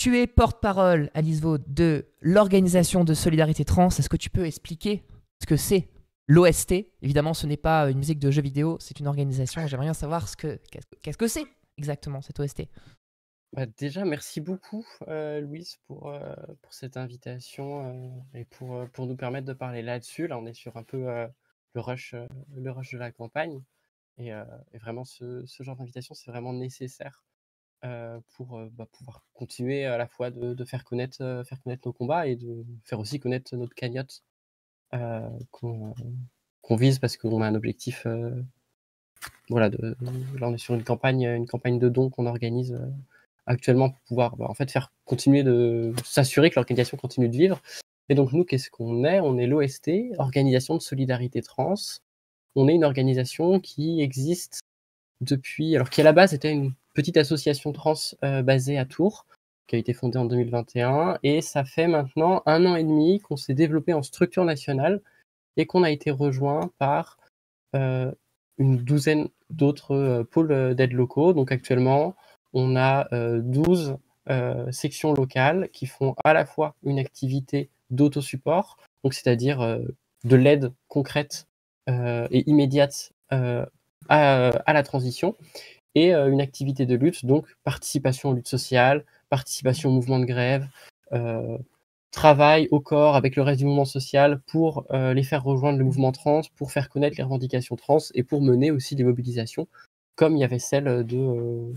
Tu es porte-parole, Alice Vaud, de l'organisation de solidarité trans. Est-ce que tu peux expliquer ce que c'est l'OST? Évidemment, ce n'est pas une musique de jeu vidéo, c'est une organisation. J'aimerais bien savoir qu'est-ce que c'est exactement cette OST. Déjà, merci beaucoup, Louise, pour cette invitation et pour nous permettre de parler là-dessus. Là, on est sur un peu le rush de la campagne. Et vraiment, ce genre d'invitation, c'est vraiment nécessaire pour pouvoir continuer à la fois de faire connaître nos combats et de faire aussi connaître notre cagnotte euh, qu'on qu'on vise parce qu'on a un objectif. Voilà, là, on est sur une campagne de dons qu'on organise actuellement pour pouvoir en fait faire continuer de s'assurer que l'organisation continue de vivre. Et donc nous, qu'est-ce qu'on est? On est l'OST, Organisation de Solidarité Trans. On est une organisation qui existe depuis, alors qui à la base était une petite association trans basée à Tours, qui a été fondée en 2021, et ça fait maintenant 1 an et demi qu'on s'est développé en structure nationale et qu'on a été rejoint par une douzaine d'autres pôles d'aide locaux. Donc actuellement, on a 12 sections locales qui font à la fois une activité d'autosupport, donc c'est-à-dire de l'aide concrète et immédiate à la transition, et une activité de lutte, donc participation aux luttes sociales, participation au mouvement de grève, travail au corps avec le reste du mouvement social pour les faire rejoindre le mouvement trans, pour faire connaître les revendications trans et pour mener aussi des mobilisations, comme il y avait celle de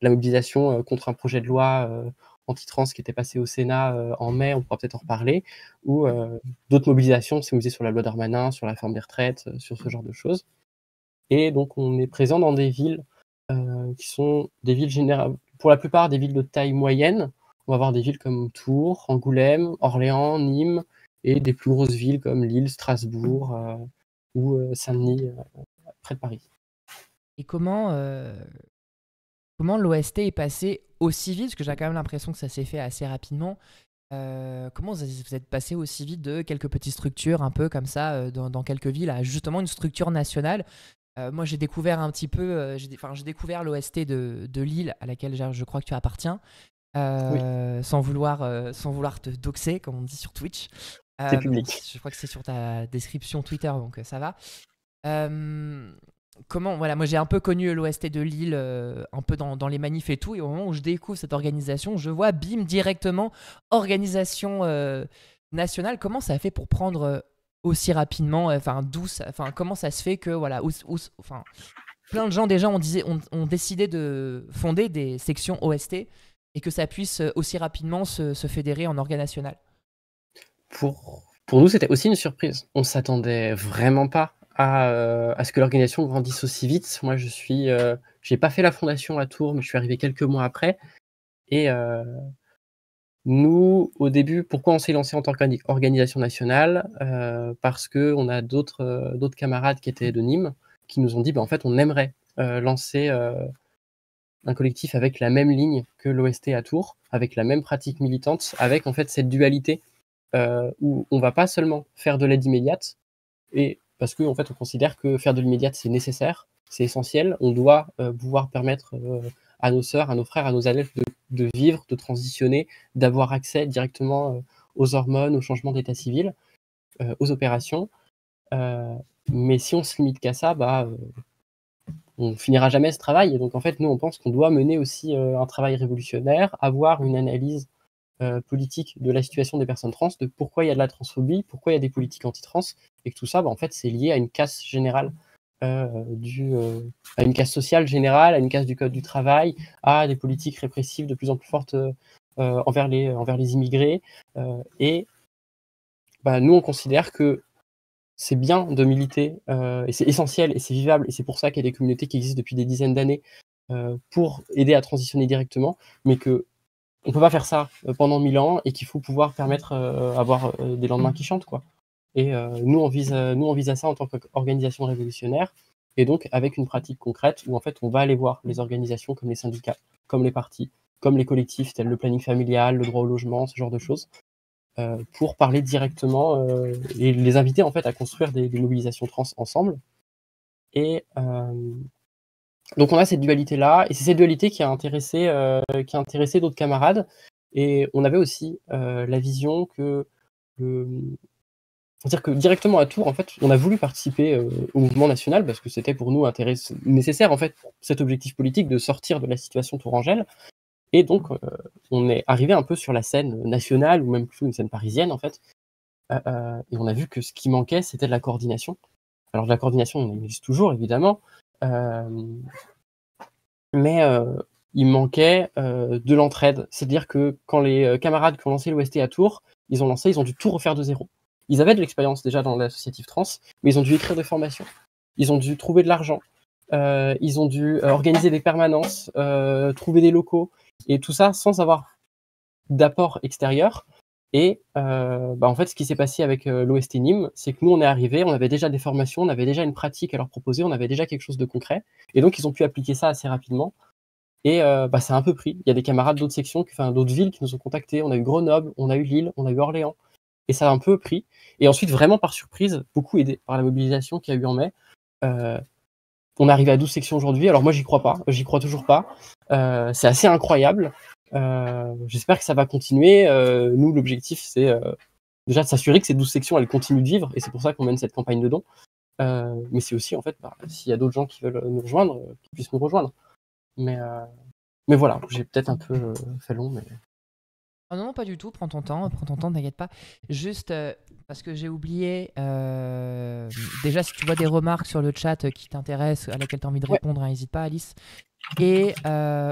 la mobilisation contre un projet de loi anti-trans qui était passé au Sénat en mai, on pourra peut-être en reparler, ou d'autres mobilisations, c'est mobilisé sur la loi Darmanin, sur la réforme des retraites, sur ce genre de choses. Et donc on est présent dans des villes qui sont des villes générales, pour la plupart des villes de taille moyenne. On va avoir des villes comme Tours, Angoulême, Orléans, Nîmes, et des plus grosses villes comme Lille, Strasbourg ou Saint-Denis, près de Paris. Et comment l'OST est passé aussi vite? Parce que j'ai quand même l'impression que ça s'est fait assez rapidement. Comment vous êtes passé aussi vite de quelques petites structures un peu comme ça dans quelques villes à justement une structure nationale? Moi, j'ai découvert un petit peu, j'ai découvert l'OST de Lille à laquelle je crois que tu appartiens, Oui, sans vouloir te doxer, comme on dit sur Twitch. c'est Mais bon, public. je crois que c'est sur ta description Twitter, donc ça va. Euh, voilà, moi j'ai un peu connu l'OST de Lille, un peu dans les manifs et tout, et au moment où je découvre cette organisation, je vois bim directement organisation nationale. Comment ça a fait pour prendre aussi rapidement, comment ça se fait que voilà, enfin, plein de gens déjà ont décidé de fonder des sections OST et que ça puisse aussi rapidement se fédérer en organe national. Pour nous, c'était aussi une surprise. On s'attendait vraiment pas à ce que l'organisation grandisse aussi vite. Moi, j'ai pas fait la fondation à Tours, mais je suis arrivé quelques mois après. Et nous, au début, pourquoi on s'est lancé en tant qu'organisation nationale? Parce qu'on a d'autres camarades qui étaient de Nîmes, qui nous ont dit: en fait, on aimerait lancer un collectif avec la même ligne que l'OST à Tours, avec la même pratique militante, avec en fait cette dualité où on va pas seulement faire de l'aide immédiate, et parce qu'en fait, on considère que faire de l'immédiate, c'est nécessaire, c'est essentiel. On doit pouvoir permettre à nos sœurs, à nos frères, à nos adeptes de vivre, de transitionner, d'avoir accès directement aux hormones, aux changements d'état civil, aux opérations. Euh, mais si on se limite qu'à ça, on finira jamais ce travail. Et donc, en fait, nous, on pense qu'on doit mener aussi un travail révolutionnaire, avoir une analyse politique de la situation des personnes trans, de pourquoi il y a de la transphobie, pourquoi il y a des politiques anti-trans, et que tout ça, en fait, c'est lié à une casse générale, à une casse sociale générale, à une casse du code du travail, à des politiques répressives de plus en plus fortes envers les immigrés. Et nous, on considère que c'est bien de militer, et c'est essentiel, et c'est vivable, et c'est pour ça qu'il y a des communautés qui existent depuis des dizaines d'années pour aider à transitionner directement, mais que on peut pas faire ça pendant 1000 ans, et qu'il faut pouvoir permettre avoir des lendemains qui chantent, quoi. Et nous, on vise à ça en tant qu'organisation révolutionnaire, et donc avec une pratique concrète où en fait on va aller voir les organisations comme les syndicats, comme les partis, comme les collectifs tels le planning familial, le droit au logement, ce genre de choses, pour parler directement et les inviter en fait à construire des mobilisations trans ensemble. Et donc on a cette dualité-là, et c'est cette dualité qui a intéressé d'autres camarades, Et on avait aussi la vision que c'est-à-dire que directement à Tours, en fait, on a voulu participer au mouvement national parce que c'était pour nous nécessaire en fait pour cet objectif politique de sortir de la situation tourangelle. Et donc, on est arrivé un peu sur la scène nationale ou même plutôt une scène parisienne en fait. Et on a vu que ce qui manquait, c'était de la coordination. Alors de la coordination, on en existe toujours évidemment, mais il manquait de l'entraide. C'est-à-dire que quand les camarades qui ont lancé l'OST à Tours, ils ont dû tout refaire de zéro. Ils avaient de l'expérience déjà dans l'associatif trans, mais ils ont dû écrire des formations, ils ont dû trouver de l'argent, ils ont dû organiser des permanences, trouver des locaux, et tout ça sans avoir d'apport extérieur. Et en fait, ce qui s'est passé avec l'OST Nîmes, c'est que nous, on est arrivés, on avait déjà des formations, on avait déjà une pratique à leur proposer, on avait déjà quelque chose de concret, et donc ils ont pu appliquer ça assez rapidement. Et ça a un peu pris. Il y a des camarades d'autres sections, d'autres villes qui nous ont contactés. On a eu Grenoble, on a eu Lille, on a eu Orléans. Et ça a un peu pris. Et ensuite, vraiment par surprise, beaucoup aidé par la mobilisation qu'il y a eu en mai. On est arrivé à 12 sections aujourd'hui. Alors moi, j'y crois pas. J'y crois toujours pas. C'est assez incroyable. J'espère que ça va continuer. Nous, l'objectif, c'est déjà de s'assurer que ces 12 sections, elles continuent de vivre. Et c'est pour ça qu'on mène cette campagne de dons. Mais c'est aussi, en fait, s'il y a d'autres gens qui veulent nous rejoindre, qu'ils puissent nous rejoindre. Mais voilà, j'ai peut-être un peu fait long, mais... Oh non, pas du tout, prends ton temps, t'inquiète pas. Juste parce que j'ai oublié, déjà si tu vois des remarques sur le chat qui t'intéressent, à laquelle tu as envie de Ouais. répondre, n'hésite pas Alice. Et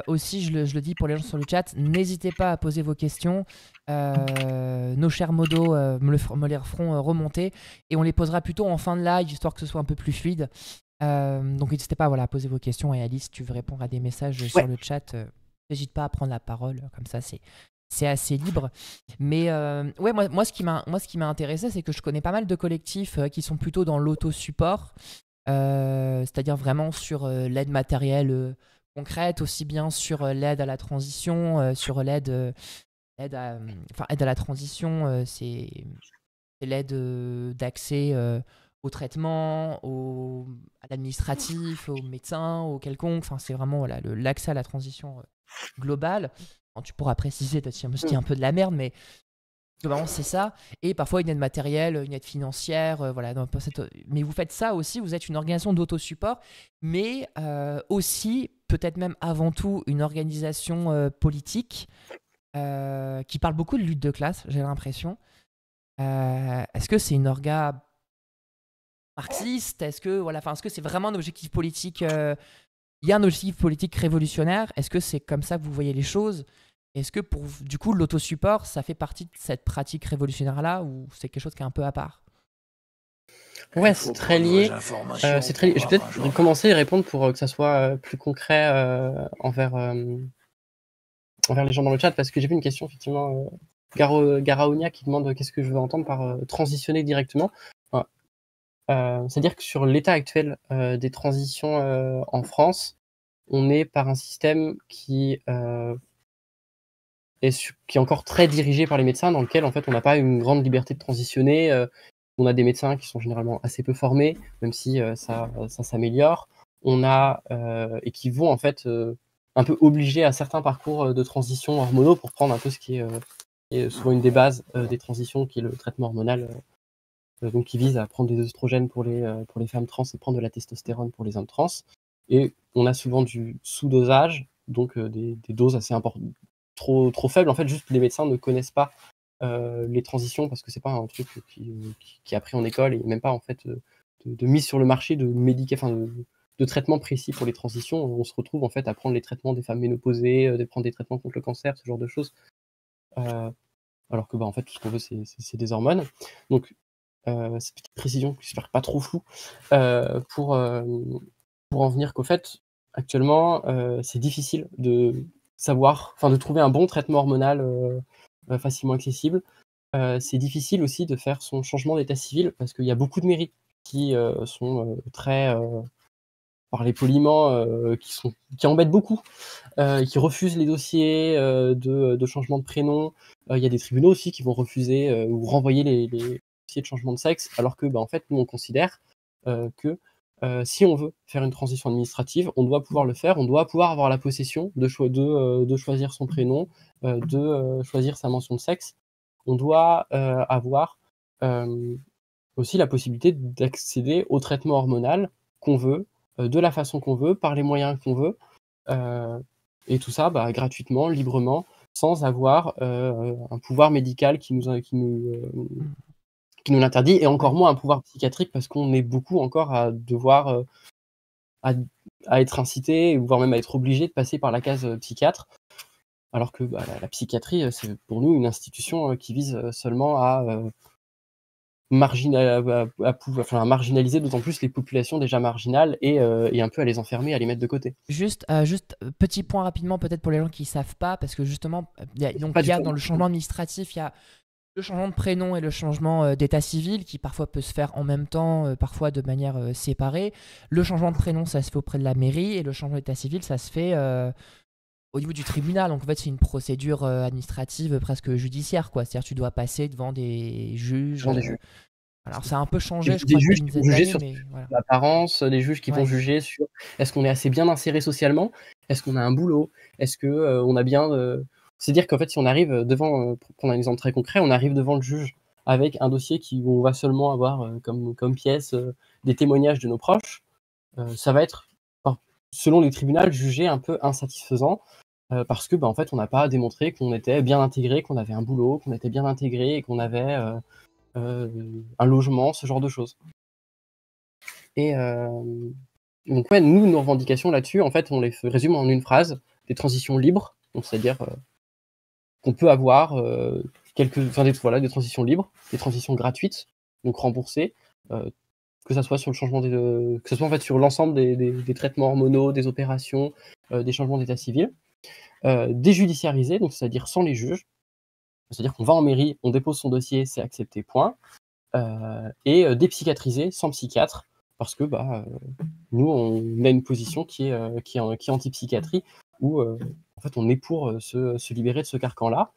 aussi, je le dis pour les gens sur le chat, n'hésitez pas à poser vos questions. Nos chers modos me les feront remonter et on les posera plutôt en fin de live, histoire que ce soit un peu plus fluide. Donc n'hésitez pas à poser vos questions, et Alice, tu veux répondre à des messages sur le chat, n'hésite pas à prendre la parole, comme ça c'est assez libre. Mais ouais, moi ce qui m'a intéressé, c'est que je connais pas mal de collectifs qui sont plutôt dans l'auto-support, c'est-à-dire vraiment sur l'aide matérielle concrète, aussi bien sur l'aide à la transition, sur aide à la transition, c'est l'aide d'accès au traitement, à l'administratif, aux médecins, aux quelconques. Enfin, c'est vraiment voilà, l'accès à la transition globale. Bon, tu pourras préciser, toi, si je dis un peu de la merde, mais globalement, c'est ça. Et parfois une aide matérielle, une aide financière. Voilà, mais vous faites ça aussi, vous êtes une organisation d'autosupport, mais aussi, peut-être même avant tout, une organisation politique qui parle beaucoup de lutte de classe, j'ai l'impression. Est-ce que c'est une orga marxiste? Est-ce que c'est vraiment un objectif politique il y a un objectif politique révolutionnaire? Est-ce que c'est comme ça que vous voyez les choses? Est-ce que du coup l'autosupport, ça fait partie de cette pratique révolutionnaire-là, ou c'est quelque chose qui est un peu à part? Ouais, c'est très lié. Je vais peut-être commencer et répondre pour que ça soit plus concret envers les gens dans le chat, parce que j'ai vu une question effectivement, Garaonia qui demande qu'est-ce que je veux entendre par transitionner directement. C'est-à-dire que sur l'état actuel des transitions en France, on est par un système qui est encore très dirigé par les médecins, dans lequel en fait on n'a pas une grande liberté de transitionner. On a des médecins qui sont généralement assez peu formés, même si ça s'améliore. On a et qui vont en fait un peu obligés à certains parcours de transition hormonaux pour prendre un peu ce qui est souvent une des bases des transitions, qui est le traitement hormonal, donc qui vise à prendre des œstrogènes pour les femmes trans et prendre de la testostérone pour les hommes trans. Et on a souvent du sous-dosage, donc des doses assez importantes, trop faibles. En fait, juste les médecins ne connaissent pas les transitions, parce que c'est pas un truc qui est appris en école, et même pas en fait de mise sur le marché de traitements précis pour les transitions. On se retrouve en fait à prendre les traitements des femmes ménopausées, de prendre des traitements contre le cancer, ce genre de choses. Alors que en fait tout ce qu'on veut c'est des hormones. Donc cette petite précision, j'espère pas trop floue, pour en venir qu'au fait, actuellement, c'est difficile de trouver un bon traitement hormonal facilement accessible. C'est difficile aussi de faire son changement d'état civil, parce qu'il y a beaucoup de mairies qui sont très, parler poliment, qui embêtent beaucoup, qui refusent les dossiers de changement de prénom. Il y a des tribunaux aussi qui vont refuser ou renvoyer les dossiers de changement de sexe, alors que en fait, nous, on considère que si on veut faire une transition administrative, on doit pouvoir le faire, on doit pouvoir avoir la possession de choisir son prénom, de choisir sa mention de sexe. On doit avoir aussi la possibilité d'accéder au traitement hormonal qu'on veut, de la façon qu'on veut, par les moyens qu'on veut, et tout ça gratuitement, librement, sans avoir un pouvoir médical qui nous l'interdit, et encore moins un pouvoir psychiatrique, parce qu'on est beaucoup encore à devoir à être incité, voire même à être obligé de passer par la case psychiatre, alors que la psychiatrie, c'est pour nous une institution qui vise seulement à marginaliser d'autant plus les populations déjà marginales, et un peu à les enfermer, à les mettre de côté. Juste petit point rapidement, peut-être pour les gens qui ne savent pas, parce que justement, donc, dans le changement administratif, il y a le changement de prénom et le changement d'état civil qui parfois peut se faire en même temps, parfois de manière séparée. Le changement de prénom, ça se fait auprès de la mairie, et le changement d'état civil, ça se fait au niveau du tribunal. Donc en fait, c'est une procédure administrative presque judiciaire, quoi. C'est-à-dire que tu dois passer devant des juges. Alors ça a un peu changé, je crois, juges depuis une qui vont dizaine juger d'années, sur mais voilà. l'apparence, des juges qui vont Ouais. juger sur est-ce qu'on est assez bien inséré socialement, est-ce qu'on a un boulot, est-ce que on a bien. C'est-à-dire qu'en fait, si on arrive devant, pour prendre un exemple très concret, on arrive devant le juge avec un dossier où on va seulement avoir comme pièce des témoignages de nos proches, ça va être, selon les tribunaux, jugé un peu insatisfaisant, parce que en fait, on n'a pas démontré qu'on était bien intégré, qu'on avait un boulot, qu'on était bien intégré et qu'on avait un logement, ce genre de choses. Et donc ouais, nous, nos revendications là-dessus, en fait, on les résume en une phrase: des transitions libres, donc c'est-à-dire qu'on peut avoir des transitions libres, des transitions gratuites, donc remboursées, que ça soit sur le changement que ce soit en fait sur l'ensemble des traitements hormonaux, des opérations, des changements d'état civil, déjudiciarisées, donc c'est-à-dire sans les juges, c'est-à-dire qu'on va en mairie, on dépose son dossier, c'est accepté, point. Et dépsychiatrisé, sans psychiatre, parce que nous, on a une position qui est anti-psychiatrie, où en fait, on est pour se libérer de ce carcan-là,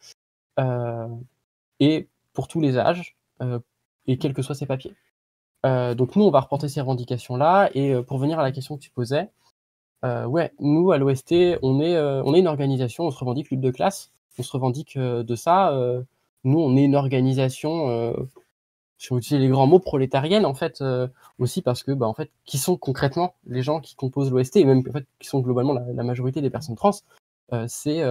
et pour tous les âges, et quels que soient ses papiers. Donc nous, on va reporter ces revendications-là, et pour venir à la question que tu posais, ouais, nous, à l'OST, on est une organisation, on se revendique lutte de classe, on se revendique de ça. Nous, on est une organisation, si on utilise les grands mots, prolétarienne, en fait, aussi parce que, en fait, qui sont concrètement les gens qui composent l'OST, et même en fait, qui sont globalement la majorité des personnes trans, c'est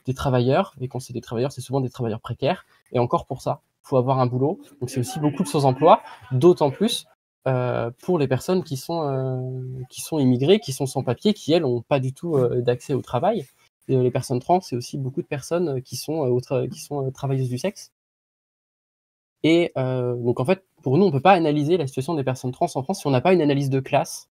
des travailleurs, et quand c'est des travailleurs, c'est souvent des travailleurs précaires, et encore pour ça, il faut avoir un boulot, donc c'est aussi beaucoup de sans-emploi, d'autant plus pour les personnes qui sont immigrées, qui sont sans papier, qui, elles, n'ont pas du tout d'accès au travail. Et les personnes trans, c'est aussi beaucoup de personnes qui sont travailleuses du sexe. Et donc en fait, pour nous, on ne peut pas analyser la situation des personnes trans en France si on n'a pas une analyse de classe,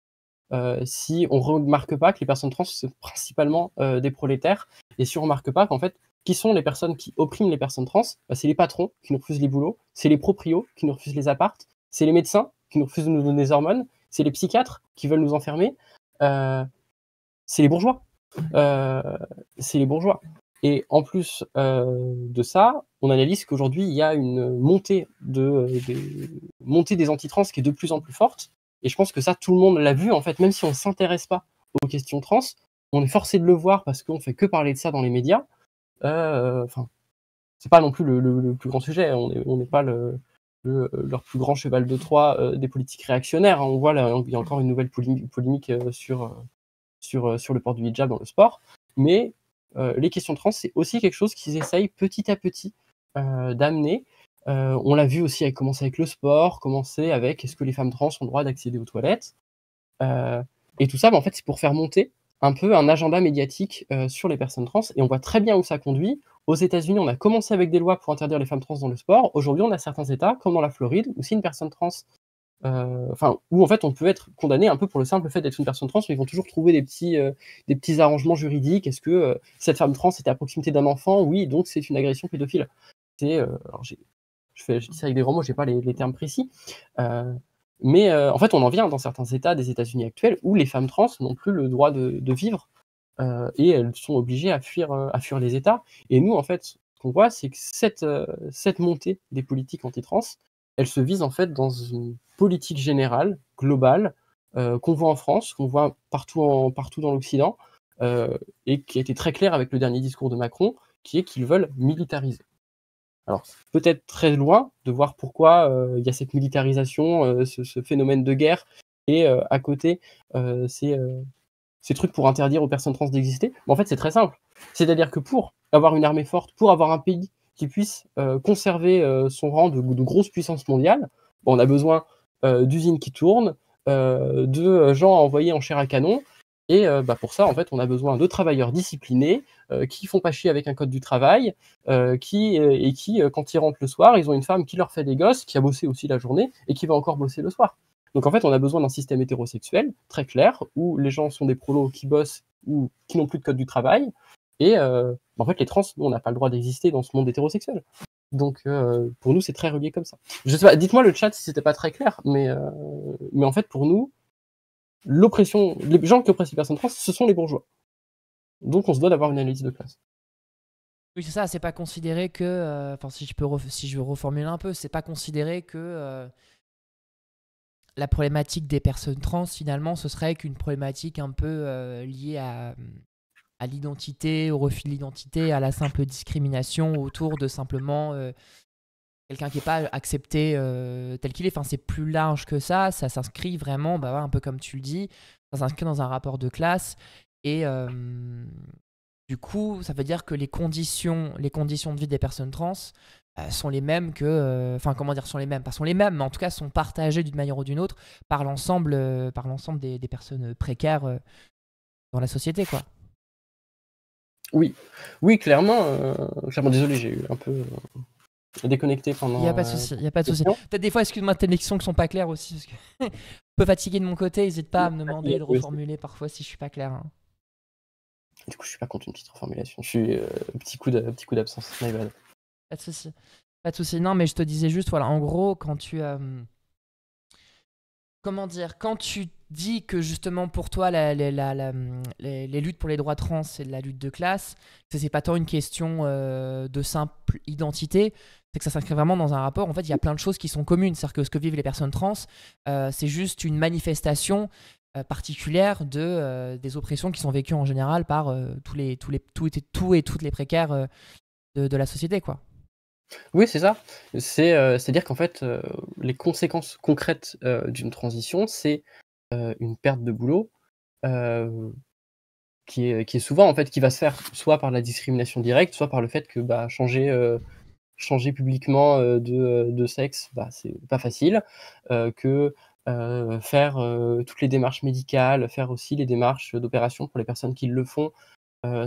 si on ne remarque pas que les personnes trans, c'est principalement des prolétaires, et si on ne remarque pas qu'en fait, qui sont les personnes qui oppriment les personnes trans, c'est les patrons qui nous refusent les boulots, c'est les proprios qui nous refusent les appartes, c'est les médecins qui nous refusent de nous donner des hormones, c'est les psychiatres qui veulent nous enfermer, c'est les bourgeois. C'est les bourgeois. Et en plus de ça, on analyse qu'aujourd'hui, il y a une montée des antitrans qui est de plus en plus forte. Et je pense que ça, tout le monde l'a vu, en fait, même si on ne s'intéresse pas aux questions trans, on est forcé de le voir parce qu'on ne fait que parler de ça dans les médias. C'est pas non plus le plus grand sujet. On n'est pas leur plus grand cheval de Troie des politiques réactionnaires. On voit là, il y a encore une nouvelle polémique sur le port du hijab dans le sport. Mais les questions trans, c'est aussi quelque chose qu'ils essayent petit à petit d'amener. On l'a vu aussi commencer avec le sport, commencer avec est-ce que les femmes trans ont le droit d'accéder aux toilettes. Et tout ça, en fait, c'est pour faire monter un peu un agenda médiatique sur les personnes trans. Et on voit très bien où ça conduit. Aux États-Unis, on a commencé avec des lois pour interdire les femmes trans dans le sport. Aujourd'hui, on a certains États, comme dans la Floride, où si une personne trans où en fait on peut être condamné un peu pour le simple fait d'être une personne trans, mais ils vont toujours trouver des petits arrangements juridiques. Est-ce que cette femme trans était à proximité d'un enfant? Oui, donc c'est une agression pédophile. Alors je dis ça avec des grands mots, j'ai pas les termes précis, mais en fait on en vient dans certains États des États-Unis actuels où les femmes trans n'ont plus le droit de vivre, et elles sont obligées à fuir les États. Et nous, en fait, ce qu'on voit, c'est que cette montée des politiques anti-trans, elle se vise en fait dans une politique générale, globale, qu'on voit en France, qu'on voit partout dans l'Occident, et qui a été très clair avec le dernier discours de Macron, qui est qu'ils veulent militariser. Alors, c'est peut-être très loin de voir pourquoi il y a cette militarisation, ce phénomène de guerre, et à côté, ces trucs pour interdire aux personnes trans d'exister. Mais en fait, c'est très simple. C'est-à-dire que pour avoir une armée forte, pour avoir un pays qui puisse conserver son rang de grosse puissance mondiale, on a besoin d'usines qui tournent, de gens envoyés en chair à canon. Et pour ça, en fait, on a besoin de travailleurs disciplinés qui font pas chier avec un code du travail, qui, quand ils rentrent le soir, ils ont une femme qui leur fait des gosses, qui a bossé aussi la journée et qui va encore bosser le soir. Donc en fait, on a besoin d'un système hétérosexuel très clair où les gens sont des prolos qui bossent ou qui n'ont plus de code du travail. Et en fait, les trans, nous, on n'a pas le droit d'exister dans ce monde hétérosexuel. Donc pour nous, c'est très relié comme ça. Je sais pas, dites-moi le chat si c'était pas très clair, mais en fait, pour nous, l'oppression, les gens qui oppressent les personnes trans, ce sont les bourgeois. Donc on se doit d'avoir une analyse de classe. Oui, c'est ça, c'est pas considéré que. Enfin, si je reformule un peu, c'est pas considéré que la problématique des personnes trans, finalement, ce serait qu'une problématique un peu liée à l'identité, au refus de l'identité, à la simple discrimination autour de simplement quelqu'un qui n'est pas accepté tel qu'il est. Enfin, c'est plus large que ça s'inscrit vraiment, bah, un peu comme tu le dis, ça s'inscrit dans un rapport de classe. Et du coup, ça veut dire que les conditions de vie des personnes trans sont les mêmes que. Enfin, comment dire, sont les mêmes. Pas sont les mêmes, mais en tout cas sont partagées d'une manière ou d'une autre par l'ensemble des personnes précaires dans la société, quoi. Oui, oui, clairement. Désolé, j'ai eu un peu déconnecté Il n'y a pendant pas de souci, il n'y a pas de souci. question. Peut-être des fois, excuse-moi, tes connexions qui sont pas claires aussi, parce que un peu fatigué de mon côté, n'hésite pas à me demander de Oui, aussi. reformuler parfois si je suis pas clair, hein. Du coup, je suis pas contre une petite reformulation. Je suis petit coup d'absence. My bad. Pas de souci. Pas de souci. Non, mais je te disais juste, voilà, en gros, quand tu comment dire, quand tu dis que justement pour toi les luttes pour les droits trans c'est de la lutte de classe, que c'est pas tant une question de simple identité, c'est que ça s'inscrit vraiment dans un rapport. En fait, il y a plein de choses qui sont communes. C'est-à-dire que ce que vivent les personnes trans, c'est juste une manifestation particulière des oppressions qui sont vécues en général par tout et toutes les précaires de la société, quoi. Oui, c'est ça. C'est-à-dire qu'en fait, les conséquences concrètes d'une transition, c'est une perte de boulot, heu, qui est souvent, en fait, qui va se faire soit par la discrimination directe, soit par le fait que, changer publiquement de sexe, c'est pas facile, que faire toutes les démarches médicales, faire aussi les démarches d'opération pour les personnes qui le font,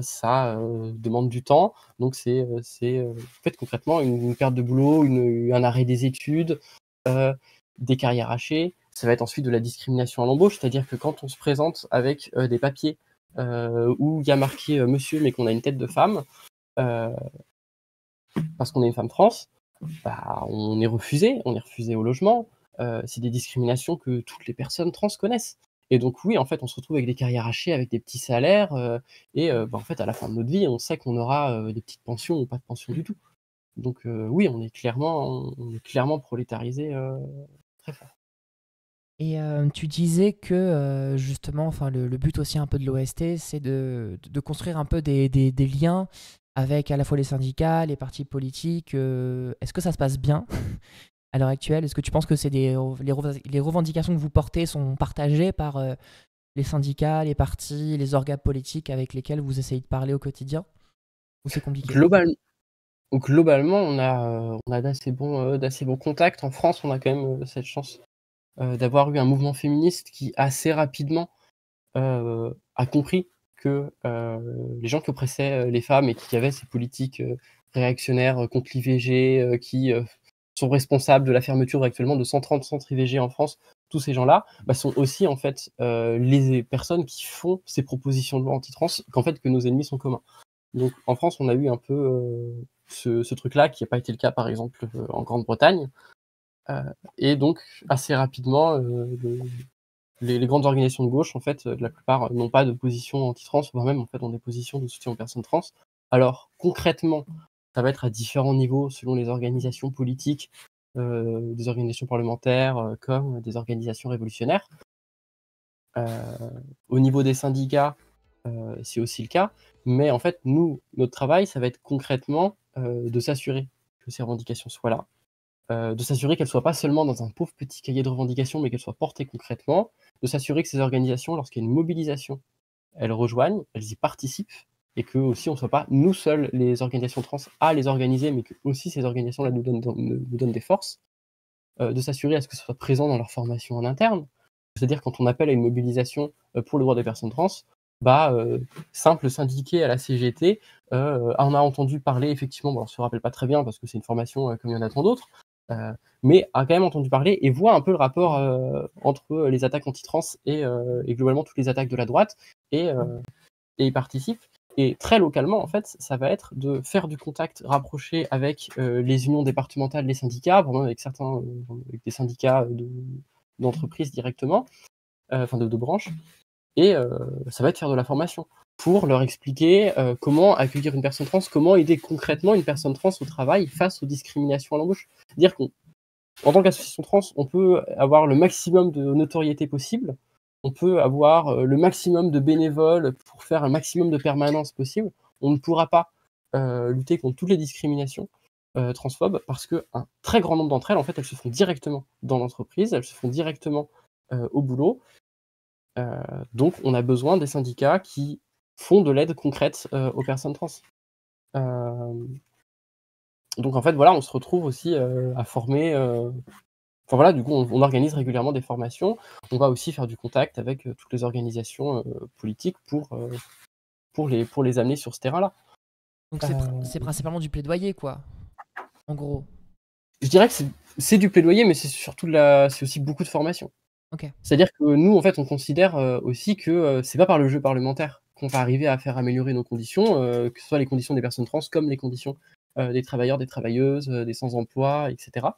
ça demande du temps. Donc en fait, concrètement, une perte de boulot, un arrêt des études, heu, des carrières hachées. Ça va être ensuite de la discrimination à l'embauche, c'est-à-dire que quand on se présente avec des papiers où il y a marqué monsieur, mais qu'on a une tête de femme, heu, parce qu'on est une femme trans, on est refusé au logement. C'est des discriminations que toutes les personnes trans connaissent. Et donc oui, en fait, on se retrouve avec des carrières hachées, avec des petits salaires, en fait, à la fin de notre vie, on sait qu'on aura des petites pensions ou pas de pension du tout. Donc oui, on est clairement prolétarisé très fort. Et tu disais que justement, enfin, le but aussi un peu de l'OST, c'est de construire un peu des liens avec à la fois les syndicats, les partis politiques. Est-ce que ça se passe bien à l'heure actuelle? Est-ce que tu penses que les revendications que vous portez sont partagées par les syndicats, les partis, les organes politiques avec lesquels vous essayez de parler au quotidien? Ou c'est compliqué? Global Globalement, on a d'assez bons contacts. En France, on a quand même cette chance d'avoir eu un mouvement féministe qui assez rapidement a compris que les gens qui oppressaient les femmes et qui avaient ces politiques réactionnaires contre l'IVG, qui sont responsables de la fermeture actuellement de 130 centres IVG en France, tous ces gens-là, sont aussi en fait les personnes qui font ces propositions de loi anti-trans, que nos ennemis sont communs. Donc en France, on a eu un peu ce truc-là qui n'a pas été le cas par exemple en Grande-Bretagne. Et donc assez rapidement, les grandes organisations de gauche, en fait, la plupart n'ont pas de position anti-trans, voire même, en fait, ont des positions de soutien aux personnes trans. Alors, concrètement, ça va être à différents niveaux selon les organisations politiques, des organisations parlementaires, comme des organisations révolutionnaires. Au niveau des syndicats, c'est aussi le cas, mais en fait, nous, notre travail, ça va être concrètement de s'assurer que ces revendications soient là, de s'assurer qu'elles ne soient pas seulement dans un pauvre petit cahier de revendications, mais qu'elles soient portées concrètement, de s'assurer que ces organisations, lorsqu'il y a une mobilisation, elles rejoignent, elles y participent, et que aussi on ne soit pas nous seuls, les organisations trans, à les organiser, mais que aussi ces organisations-là nous donnent des forces, de s'assurer à ce que ce soit présent dans leur formation en interne. C'est-à-dire quand on appelle à une mobilisation pour le droit des personnes trans, simple syndiqué à la CGT en a entendu parler effectivement, bon, on ne se rappelle pas très bien parce que c'est une formation comme il y en a tant d'autres, mais a quand même entendu parler et voit un peu le rapport entre les attaques anti-trans et globalement toutes les attaques de la droite et y participe. Et très localement, en fait, ça va être de faire du contact rapproché avec les unions départementales, les syndicats, vraiment avec avec des syndicats d'entreprises directement, enfin de branches, et ça va être faire de la formation pour leur expliquer comment accueillir une personne trans, comment aider concrètement une personne trans au travail face aux discriminations à l'embauche. Dire qu'en tant qu'association trans, on peut avoir le maximum de notoriété possible, on peut avoir le maximum de bénévoles pour faire un maximum de permanence possible. On ne pourra pas lutter contre toutes les discriminations transphobes parce qu'un très grand nombre d'entre elles, en fait, elles se font directement dans l'entreprise, elles se font directement au boulot. Donc, on a besoin des syndicats qui font de l'aide concrète aux personnes trans. Donc, en fait, voilà, on se retrouve aussi à former. Enfin voilà, du coup, on organise régulièrement des formations. On va aussi faire du contact avec toutes les organisations politiques pour les amener sur ce terrain-là. Donc c'est principalement du plaidoyer, quoi, en gros. Je dirais que c'est du plaidoyer, mais c'est surtout c'est aussi beaucoup de formation. Ok. C'est-à-dire que nous, en fait, on considère aussi que c'est pas par le jeu parlementaire qu'on va arriver à faire améliorer nos conditions, que ce soit les conditions des personnes trans comme les conditions des travailleurs, des travailleuses, des sans-emploi, etc.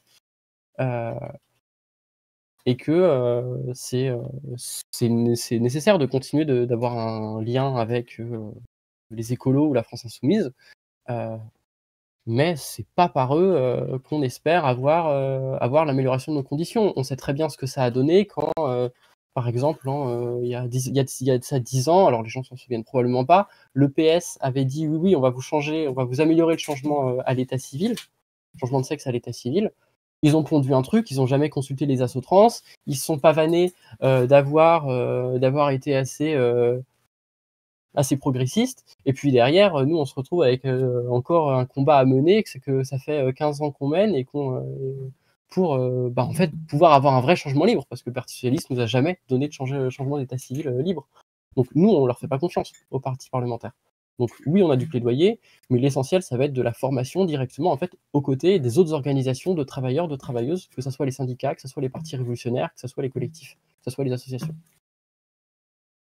Et que c'est nécessaire de continuer d'avoir un lien avec les écolos ou la France insoumise, mais c'est pas par eux qu'on espère avoir l'amélioration de nos conditions. On sait très bien ce que ça a donné quand, par exemple, il y a de ça 10 ans, alors les gens s'en souviennent probablement pas, le PS avait dit: «Oui, oui, on va vous améliorer le changement à l'état civil, changement de sexe à l'état civil». Ils ont pondu un truc, ils ont jamais consulté les assos trans, ils se sont pavanés d'avoir été assez progressistes. Et puis derrière, nous, on se retrouve avec encore un combat à mener, c'est que ça fait 15 ans qu'on mène et pour en fait pouvoir avoir un vrai changement libre, parce que le Parti socialiste nous a jamais donné de changement d'état civil libre. Donc nous, on leur fait pas confiance au parti parlementaire. Donc oui, on a du plaidoyer, mais l'essentiel, ça va être de la formation directement, en fait, aux côtés des autres organisations de travailleurs, de travailleuses, que ce soit les syndicats, que ce soit les partis révolutionnaires, que ce soit les collectifs, que ce soit les associations.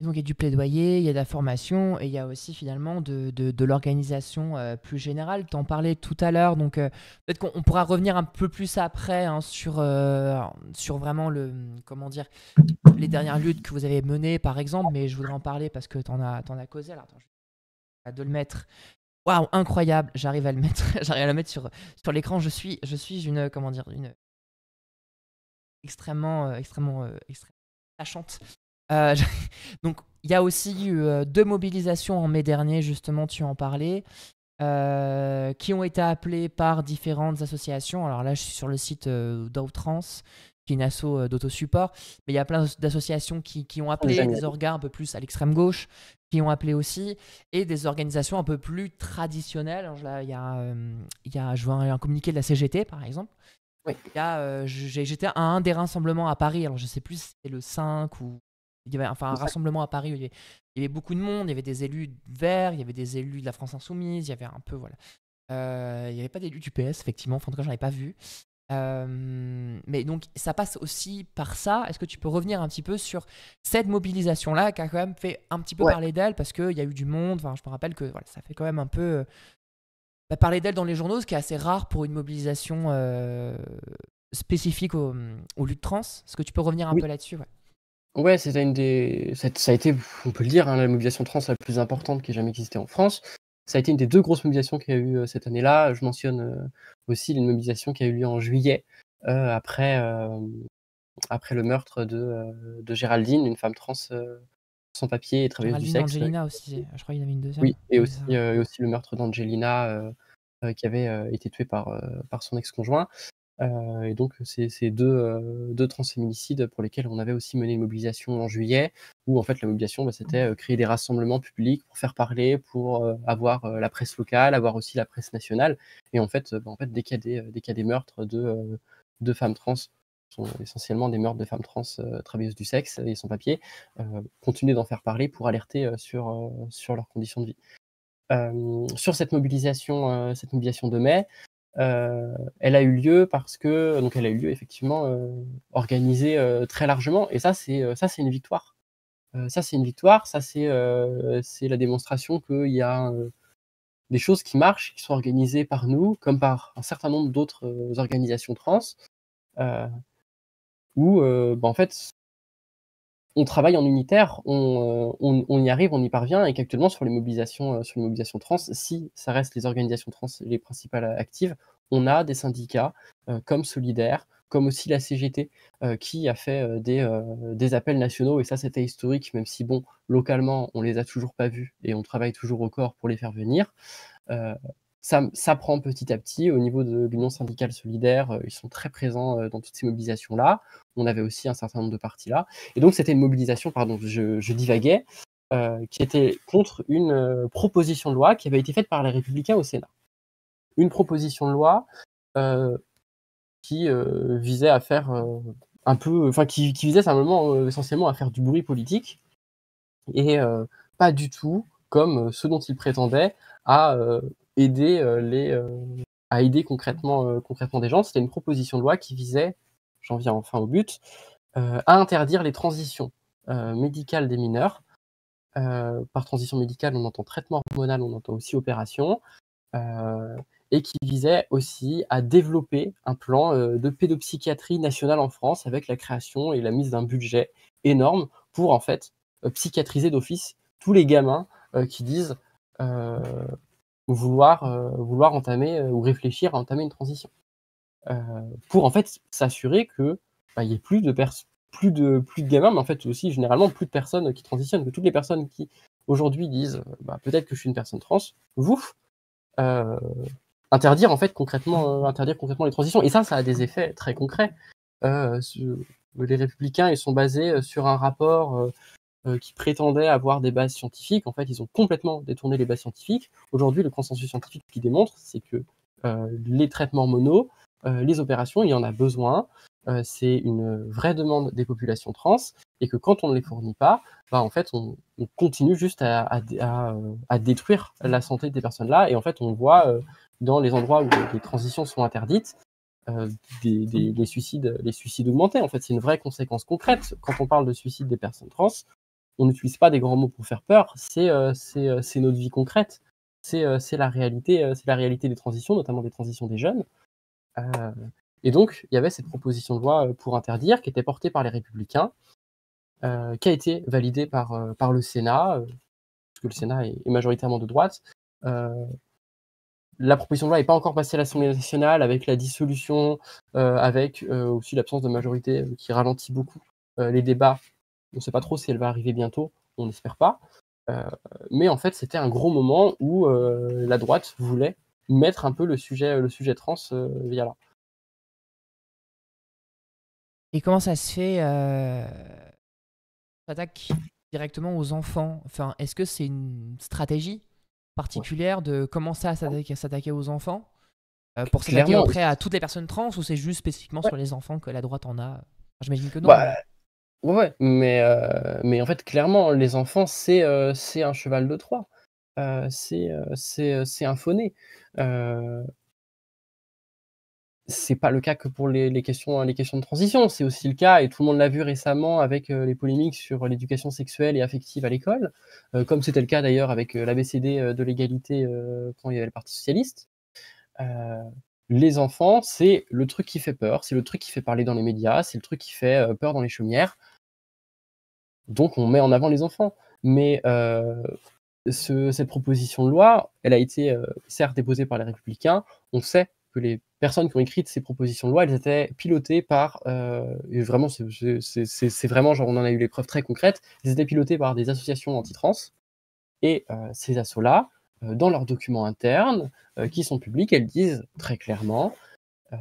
Donc il y a du plaidoyer, il y a de la formation et il y a aussi finalement de l'organisation plus générale. Tu en parlais tout à l'heure, donc peut-être qu'on pourra revenir un peu plus après hein, sur vraiment comment dire, les dernières luttes que vous avez menées par exemple, mais je voudrais en parler parce que t'en as causé. Alors attends, je vais de le mettre. Waouh, incroyable, j'arrive à le mettre, j'arrive à le mettre sur l'écran. Je suis une, comment dire, une extrêmement attachante. Euh, donc, il y a aussi eu 2 mobilisations en mai dernier, justement, tu en parlais, qui ont été appelées par différentes associations. Alors là, je suis sur le site d'Outrans, qui est une asso d'autosupport, mais il y a plein d'associations qui ont appelé, des organes un peu plus à l'extrême gauche, qui ont appelé aussi, et des organisations un peu plus traditionnelles. Alors là, je vois un communiqué de la CGT, par exemple. Oui. J'étais à un des rassemblements à Paris, alors je sais plus si c'était le 5 ou il y avait un rassemblement à Paris où il y avait beaucoup de monde, il y avait des élus verts, il y avait des élus de la France Insoumise, il y avait un peu, voilà. Il n'y avait pas d'élus du PS, effectivement, enfin, en tout cas, j'en avais pas vu. Mais donc, ça passe aussi par ça. Est-ce que tu peux revenir un petit peu sur cette mobilisation-là qui a quand même fait un petit peu parler d'elle parce qu'il y a eu du monde, enfin, je me rappelle que voilà, ça fait quand même un peu parler d'elle dans les journaux, ce qui est assez rare pour une mobilisation spécifique aux luttes trans. Est-ce que tu peux revenir un peu là-dessus Ouais, ça a été, on peut le dire, hein, la mobilisation trans la plus importante qui ait jamais existé en France. Ça a été une des 2 grosses mobilisations qu'il y a eu cette année-là. Je mentionne aussi une mobilisation qui a eu lieu en juillet, après après le meurtre de Géraldine, une femme trans sans papier et travailleuse du Géraldine sexe. Angelina aussi, je crois qu'il y en avait une Oui, deuxième. et Oui, c'est aussi, ça. et aussi le meurtre d'Angelina, qui avait été tuée par son ex-conjoint. Et donc c'est 2 transféminicides pour lesquels on avait aussi mené une mobilisation en juillet, où en fait la mobilisation, bah, c'était, créer des rassemblements publics pour faire parler, pour, avoir, la presse locale, avoir aussi la presse nationale. Et en fait, bah, en fait, dès qu'il y a des meurtres de femmes trans, sont essentiellement des meurtres de femmes trans, travailleuses du sexe et sans papier, continuer d'en faire parler pour alerter, sur leurs conditions de vie. Sur cette mobilisation de mai, elle a eu lieu parce que donc elle a eu lieu effectivement, organisée, très largement, et ça c'est une victoire. Ça c'est une victoire, ça c'est la démonstration qu'il y a, des choses qui marchent, qui sont organisées par nous, comme par un certain nombre d'autres, organisations trans, heu, où, bah, en fait, on travaille en unitaire, on y arrive, on y parvient, et qu'actuellement sur les mobilisations trans, si ça reste les organisations trans les principales actives, on a des syndicats, comme Solidaires, comme aussi la CGT, qui a fait, des appels nationaux, et ça c'était historique, même si bon, localement, on les a toujours pas vus et on travaille toujours au corps pour les faire venir. Heu, ça prend petit à petit au niveau de l'Union syndicale solidaire, ils sont très présents, dans toutes ces mobilisations-là. On avait aussi un certain nombre de partis là, et donc c'était une mobilisation, pardon, je divaguais, qui était contre une, proposition de loi qui avait été faite par les Républicains au Sénat. Une proposition de loi, heu, qui, visait à faire, un peu enfin qui visait simplement, essentiellement à faire du bruit politique, et pas du tout comme, ce dont il prétendait, à, aider, à aider concrètement des gens. C'était une proposition de loi qui visait, j'en viens enfin au but, à interdire les transitions, médicales des mineurs. Par transition médicale, on entend traitement hormonal, on entend aussi opération, heu et qui visait aussi à développer un plan, de pédopsychiatrie nationale en France, avec la création et la mise d'un budget énorme pour en fait, psychiatriser d'office tous les gamins, qui disent, heu, vouloir entamer, ou réfléchir à entamer une transition. Heu, pour en fait s'assurer que, bah, il y ait plus de gamins, mais en fait aussi généralement plus de personnes qui transitionnent, que toutes les personnes qui aujourd'hui disent, bah, peut-être que je suis une personne trans, vouf, heu, interdire concrètement les transitions, et ça a des effets très concrets. Les Républicains, ils sont basés, sur un rapport, qui prétendait avoir des bases scientifiques. En fait, ils ont complètement détourné les bases scientifiques. Aujourd'hui, le consensus scientifique qui démontre, c'est que, les traitements hormonaux, les opérations, il y en a besoin, c'est une vraie demande des populations trans, et que quand on ne les fournit pas, bah, en fait, on continue juste à détruire la santé des personnes-là, et en fait, on voit, dans les endroits où les transitions sont interdites, heu, les suicides augmenter. En fait, c'est une vraie conséquence concrète. Quand on parle de suicide des personnes trans, on n'utilise pas des grands mots pour faire peur, c'est notre vie concrète. C'est la réalité des transitions, notamment des transitions des jeunes. Heu et donc il y avait cette proposition de loi, pour interdire, qui était portée par les Républicains, qui a été validée par le Sénat, parce que le Sénat est majoritairement de droite. Heu, la proposition de loi n'est pas encore passée à l'Assemblée nationale, avec la dissolution, avec, aussi l'absence de majorité, qui ralentit beaucoup, les débats. On ne sait pas trop si elle va arriver bientôt, on n'espère pas. Heu, mais en fait, c'était un gros moment où, la droite voulait mettre un peu le sujet trans, via là. Et comment ça se fait, s'attaque directement aux enfants? Enfin, est-ce que c'est une stratégie Ouais. particulière de commencer à s'attaquer aux enfants, pour s'attaquer Clairement, après à toutes les personnes trans, ou c'est juste spécifiquement ouais, sur les enfants que la droite en a? Enfin, j'imagine que non, bah, mais ouais, ouais, mais en fait, clairement, les enfants, c'est un cheval de Troie. C'est un faux-né. Heu, c'est pas le cas que pour les questions de transition. C'est aussi le cas, et tout le monde l'a vu récemment avec, les polémiques sur l'éducation sexuelle et affective à l'école, comme c'était le cas d'ailleurs avec, l'ABCD, de l'égalité, quand il y avait le parti socialiste. Heu, les enfants, c'est le truc qui fait peur, c'est le truc qui fait parler dans les médias, c'est le truc qui fait, peur dans les chaumières, donc on met en avant les enfants. Mais cette proposition de loi, elle a été, certes déposée par les Républicains. On sait que les personnes qui ont écrit ces propositions de loi, elles étaient pilotées par, et vraiment c'est vraiment genre on en a eu les preuves très concrètes, elles étaient pilotées par des associations anti-trans et ces assos-là, dans leurs documents internes, qui sont publics, elles disent très clairement, heu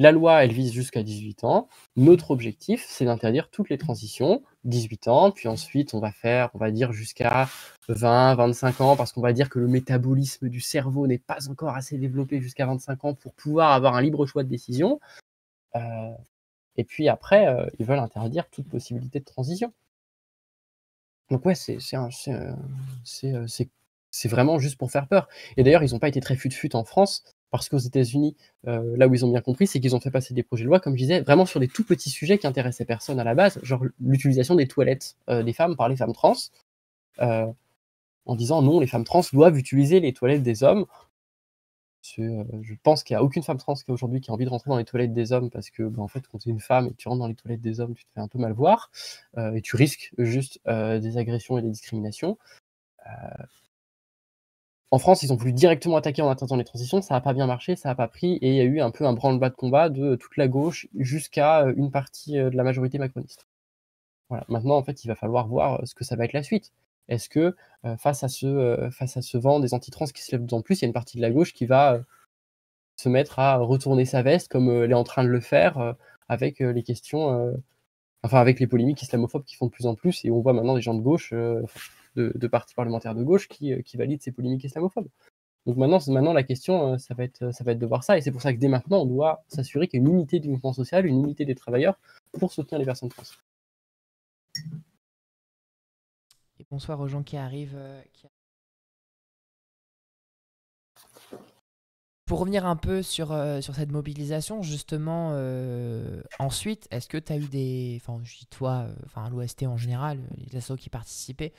la loi, elle vise jusqu'à 18 ans. Notre objectif, c'est d'interdire toutes les transitions, 18 ans, puis ensuite on va dire jusqu'à 20-25 ans, parce qu'on va dire que le métabolisme du cerveau n'est pas encore assez développé jusqu'à 25 ans pour pouvoir avoir un libre choix de décision. Heu, et puis après, ils veulent interdire toute possibilité de transition. Donc ouais, c'est vraiment juste pour faire peur. Et d'ailleurs, ils n'ont pas été très fut-fut en France, parce qu'aux États-Unis, là où ils ont bien compris, c'est qu'ils ont fait passer des projets de loi, comme je disais, vraiment sur des tout petits sujets qui intéressaient personne à la base, genre l'utilisation des toilettes, des femmes par les femmes trans, heu, en disant: «Non, les femmes trans doivent utiliser les toilettes des hommes». Je pense qu'il y a aucune femme trans qui aujourd'hui qui a envie de rentrer dans les toilettes des hommes parce que, bah, en fait, quand tu es une femme et que tu rentres dans les toilettes des hommes, tu te fais un peu mal voir, et tu risques juste, des agressions et des discriminations. En France, ils ont voulu directement attaquer en interdisant les transitions, ça a pas bien marché, ça a pas pris et il y a eu un peu un branle-bas de combat de toute la gauche jusqu'à, une partie, de la majorité macroniste. Voilà, maintenant en fait, il va falloir voir, ce que ça va être la suite. Est-ce que, face à ce vent des anti-trans qui se lève de plus en plus, il y a une partie de la gauche qui va, se mettre à retourner sa veste comme, elle est en train de le faire, avec, les questions, enfin avec les polémiques islamophobes qui font de plus en plus et on voit maintenant des gens de gauche, de partis parlementaires de gauche qui valident ces polémiques islamophobes. Donc maintenant la question, ça va être de voir ça et c'est pour ça que dès maintenant, on doit s'assurer qu'il y a une unité du mouvement social, une unité des travailleurs pour soutenir les personnes trans. Et bonsoir aux gens qui arrivent. Pour revenir un peu sur cette mobilisation, justement, ensuite, est-ce que tu as eu des. Enfin, je dis toi, enfin, l'OST en général, les assos qui participaient,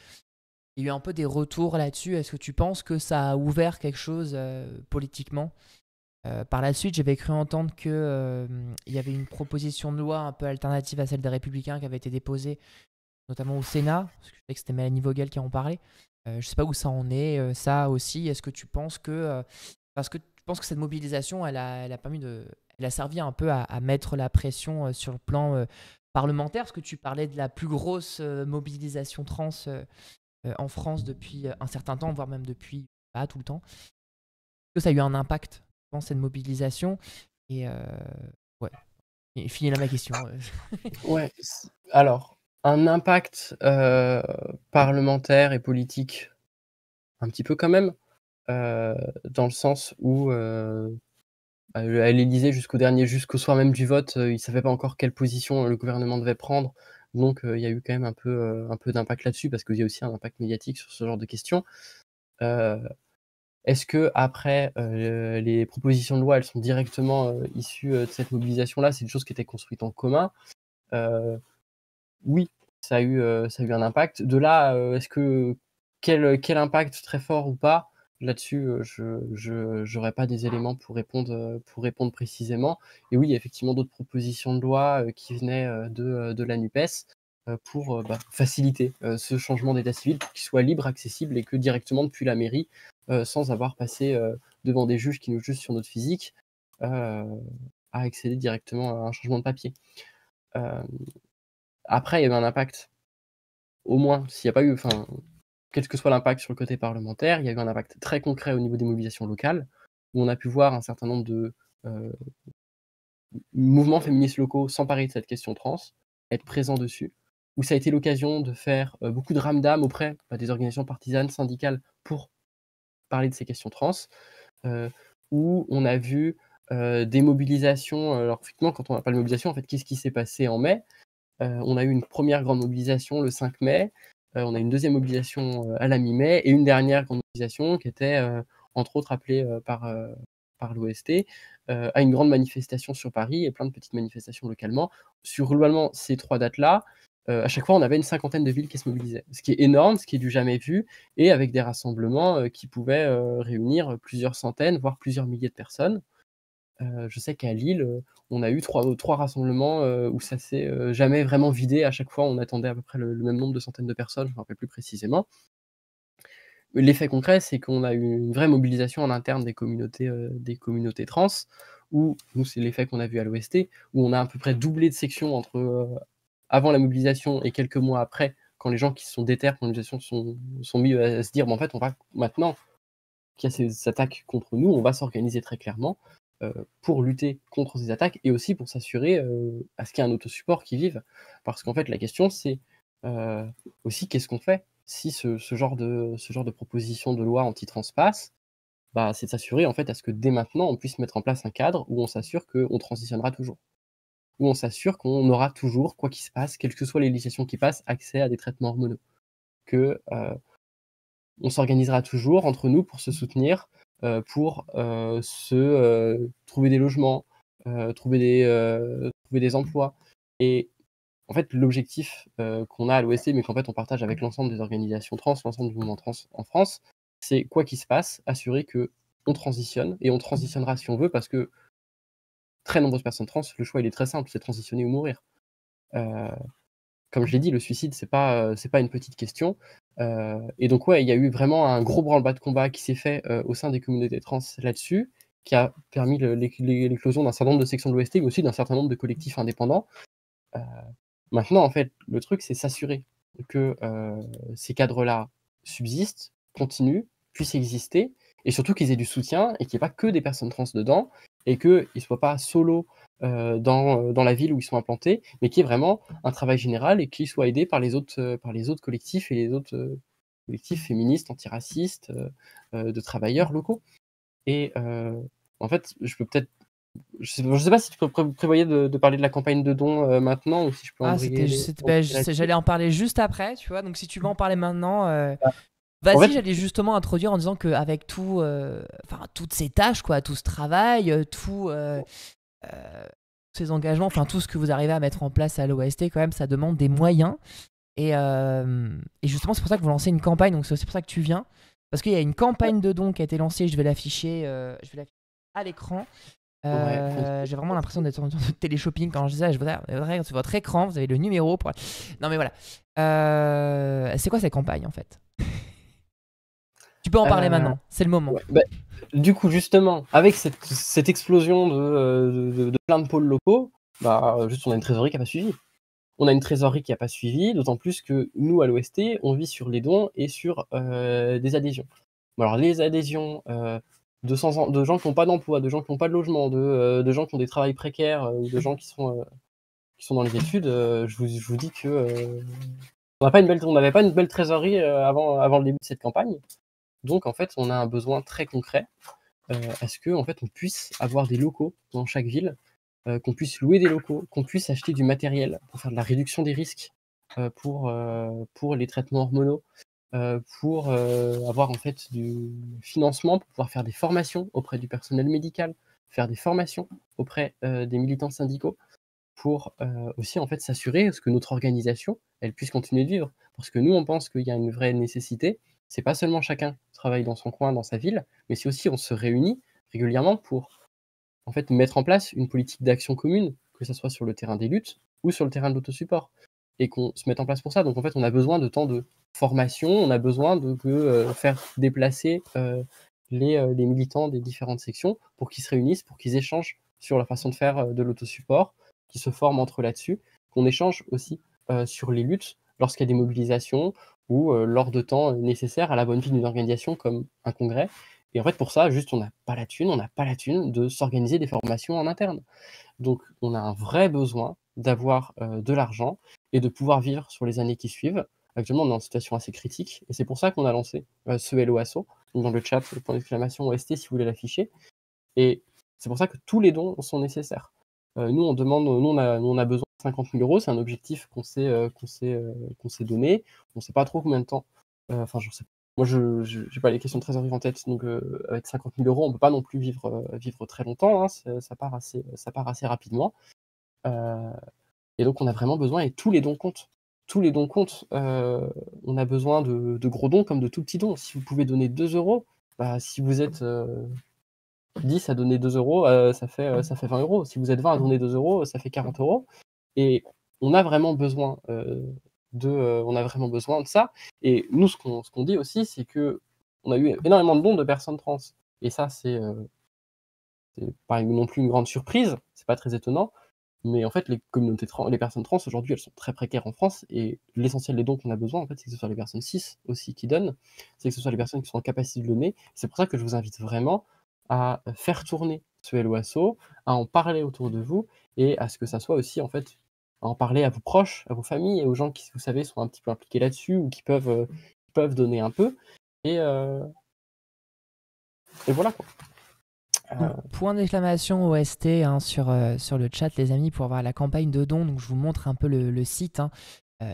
il y a eu un peu des retours là-dessus. Est-ce que tu penses que ça a ouvert quelque chose politiquement? Par la suite, j'avais cru entendre qu'il y avait une proposition de loi un peu alternative à celle des Républicains qui avait été déposée, notamment au Sénat, parce que je sais que c'était Mélanie Vogel qui en parlait. Je ne sais pas où ça en est, ça aussi. Est-ce que tu penses que. Parce que tu penses que cette mobilisation, elle a permis de. Elle a servi un peu à mettre la pression sur le plan parlementaire, parce que tu parlais de la plus grosse mobilisation trans en France depuis un certain temps, voire même depuis pas tout le temps. Est-ce que ça a eu un impact dans cette mobilisation? Et ouais, et finis là ma question. Ouais, alors, un impact, parlementaire et politique, un petit peu quand même, dans le sens où, à l'Élysée jusqu'au soir même du vote, ils ne savaient pas encore quelle position le gouvernement devait prendre. Donc, il y a eu quand même un peu d'impact là-dessus parce qu'il y a aussi un impact médiatique sur ce genre de questions. Heu, Est-ce qu'après, les propositions de loi, elles sont directement, issues, de cette mobilisation-là? C'est une chose qui était construite en commun. Heu, oui, ça a eu un impact. De là, est-ce que quel impact très fort ou pas? Là-dessus, je j'aurais pas des éléments pour répondre précisément. Et oui, il y a effectivement d'autres propositions de loi, qui venaient, de la NUPES, pour, bah, faciliter, ce changement d'état civil pour qu'il soit libre, accessible et que directement depuis la mairie, sans avoir passé, devant des juges qui nous jugent sur notre physique, à accéder directement à un changement de papier. Hem, Après il y avait un impact, au moins s'il y a pas eu enfin, quel que soit l'impact sur le côté parlementaire, il y a eu un impact très concret au niveau des mobilisations locales, où on a pu voir un certain nombre de, heu, mouvements féministes locaux s'emparer de cette question trans, être présents dessus, où ça a été l'occasion de faire, beaucoup de ramdam auprès, bah, des organisations partisanes, syndicales pour parler de ces questions trans, heu, où on a vu, des mobilisations, alors effectivement quand on parle de mobilisation, en fait, qu'est-ce qui s'est passé en mai? On a eu une première grande mobilisation le 5 mai, on a eu une deuxième mobilisation, à la mi-mai et une dernière grande mobilisation qui était, entre autres appelée, par l'OST, à une grande manifestation sur Paris et plein de petites manifestations localement. Sur globalement ces 3 dates-là, à chaque fois on avait une cinquantaine de villes qui se mobilisaient. Ce qui est énorme, ce qui est du jamais vu et avec des rassemblements, qui pouvaient, réunir, plusieurs centaines, voire plusieurs milliers de personnes. Je sais qu'à Lille, on a eu trois rassemblements, où ça s'est, jamais vraiment vidé. À chaque fois, on attendait à peu près le même nombre de centaines de personnes, je me rappelle plus précisément. l'effet concret, c'est qu'on a eu une vraie mobilisation en interne des communautés trans, où nous, c'est l'effet qu'on a vu à l'OST, où on a à peu près doublé de sections avant la mobilisation et quelques mois après, quand les gens qui se sont déterrés pour la mobilisation sont mis à se dire, en fait, on va maintenant qu'il y a ces attaques contre nous, on va s'organiser très clairement pour lutter contre ces attaques et aussi pour s'assurer à ce qu'il y ait un autosupport qui vive. Parce qu'en fait, la question, c'est aussi qu'est-ce qu'on fait si ce genre de proposition de loi anti-trans passe. C'est de s'assurer en fait à ce que dès maintenant, on puisse mettre en place un cadre où on s'assure qu'on transitionnera toujours. Où on s'assure qu'on aura toujours, quoi qu'il se passe, quelles que soient les législations qui passent, accès à des traitements hormonaux. Que on s'organisera toujours entre nous pour se soutenir, pour trouver des logements, trouver des emplois. Et en fait, l'objectif qu'on a à l'OSC, mais qu'en fait on partage avec l'ensemble des organisations trans, l'ensemble du mouvement trans en France, c'est quoi qu'il se passe, assurer qu'on transitionne, et on transitionnera si on veut, parce que très nombreuses personnes trans, le choix il est très simple, c'est transitionner ou mourir. Comme je l'ai dit, le suicide, c'est pas une petite question. Et donc, ouais, il y a eu vraiment un gros branle-bas de combat qui s'est fait au sein des communautés trans là-dessus, qui a permis l'éclosion d'un certain nombre de sections de l'OST, mais aussi d'un certain nombre de collectifs indépendants. Maintenant, en fait, le truc, c'est s'assurer que ces cadres-là subsistent, continuent, puissent exister, et surtout qu'ils aient du soutien, et qu'il n'y ait pas que des personnes trans dedans, et qu'ils ne soient pas solo dans la ville où ils sont implantés, mais qu'il y ait vraiment un travail général et qu'ils soient aidés par les autres collectifs et les autres collectifs féministes, antiracistes, de travailleurs locaux. Et en fait, je sais pas si tu prévoyais de parler de la campagne de dons maintenant, ou si je peux embrayer j'allais en parler juste après, tu vois. Donc si tu veux en parler maintenant, En vas-y. fait, J'allais justement introduire en disant qu'avec toutes ces tâches, quoi, tout ce travail, ces engagements, enfin tout ce que vous arrivez à mettre en place à l'OST, quand même, ça demande des moyens. Et justement, c'est pour ça que vous lancez une campagne. Donc c'est aussi pour ça que tu viens, parce qu'il y a une campagne de dons qui a été lancée. Je vais l'afficher à l'écran. J'ai vraiment l'impression d'être en téléshopping quand je dis ça. Je voudrais sur votre écran, vous avez le numéro. Non mais voilà. C'est quoi cette campagne en fait? Tu peux en parler maintenant, c'est le moment. Ouais, du coup, justement, avec cette explosion de plein de pôles locaux, juste on a une trésorerie qui n'a pas suivi. On a une trésorerie qui n'a pas suivi, d'autant plus que nous, à l'OST, on vit sur les dons et sur des adhésions. Bon, alors, les adhésions de gens qui n'ont pas d'emploi, de gens qui n'ont pas de logement, de gens qui ont des travails précaires, ou de gens qui sont dans les études, je vous dis que on n'avait pas une belle trésorerie avant le début de cette campagne. Donc, en fait, on a un besoin très concret à ce que, en fait, on puisse avoir des locaux dans chaque ville, qu'on puisse louer des locaux, qu'on puisse acheter du matériel pour faire de la réduction des risques, pour les traitements hormonaux, pour avoir en fait du financement, pour pouvoir faire des formations auprès du personnel médical, faire des formations auprès des militants syndicaux, pour aussi en fait s'assurer que notre organisation, elle puisse continuer de vivre. Parce que nous, on pense qu'il y a une vraie nécessité. C'est pas seulement chacun qui travaille dans son coin, dans sa ville, mais c'est aussi on se réunit régulièrement pour en fait mettre en place une politique d'action commune, que ce soit sur le terrain des luttes ou sur le terrain de l'autosupport, et qu'on se mette en place pour ça. Donc en fait, on a besoin de temps de formation, on a besoin de faire déplacer les militants des différentes sections pour qu'ils se réunissent, pour qu'ils échangent sur la façon de faire de l'autosupport, qui se forment entre eux là-dessus, qu'on échange aussi sur les luttes lorsqu'il y a des mobilisations ou lors de temps nécessaires à la bonne vie d'une organisation comme un congrès. Et en fait, pour ça, juste, on n'a pas la thune de s'organiser des formations en interne. Donc, on a un vrai besoin d'avoir de l'argent et de pouvoir vivre sur les années qui suivent. Actuellement, on est en situation assez critique, et c'est pour ça qu'on a lancé ce LOASO, dans le chat, le point d'exclamation OST si vous voulez l'afficher. Et c'est pour ça que tous les dons sont nécessaires. Nous, on a besoin de 50 000 euros, c'est un objectif qu'on s'est donné. On ne sait pas trop combien de temps. Enfin, je sais pas. Moi, je n'ai pas les questions de trésorerie en tête, donc avec 50 000 euros, on ne peut pas non plus vivre très longtemps. Hein, ça part assez rapidement. Et donc, on a vraiment besoin, et tous les dons comptent. Tous les dons comptent. On a besoin de gros dons comme de tout petits dons. Si vous pouvez donner 2 euros, si vous êtes 10 à donner 2 euros, ça fait 20 euros. Si vous êtes 20 à donner 2 euros, ça fait 40 euros. Et on a vraiment besoin on a vraiment besoin de ça. Et nous, ce qu'on dit aussi, c'est que on a eu énormément de dons de personnes trans. Et ça, c'est pas non plus une grande surprise, c'est pas très étonnant. Mais en fait, les personnes trans aujourd'hui, elles sont très précaires en France et l'essentiel des dons qu'on a besoin, en fait, c'est que ce soit les personnes cis aussi qui donnent, c'est que ce soit les personnes qui sont en capacité de le donner. C'est pour ça que je vous invite vraiment à faire tourner ce Hello Asso, à en parler autour de vous et à ce que ça soit aussi, en fait, à en parler à vos proches, à vos familles et aux gens qui, vous savez, sont un petit peu impliqués là-dessus ou qui peuvent donner un peu. Et, euh, et voilà quoi. Donc, Euh, point d'exclamation OST hein, sur le chat, les amis, pour voir la campagne de dons. Donc, je vous montre un peu le site. Hein.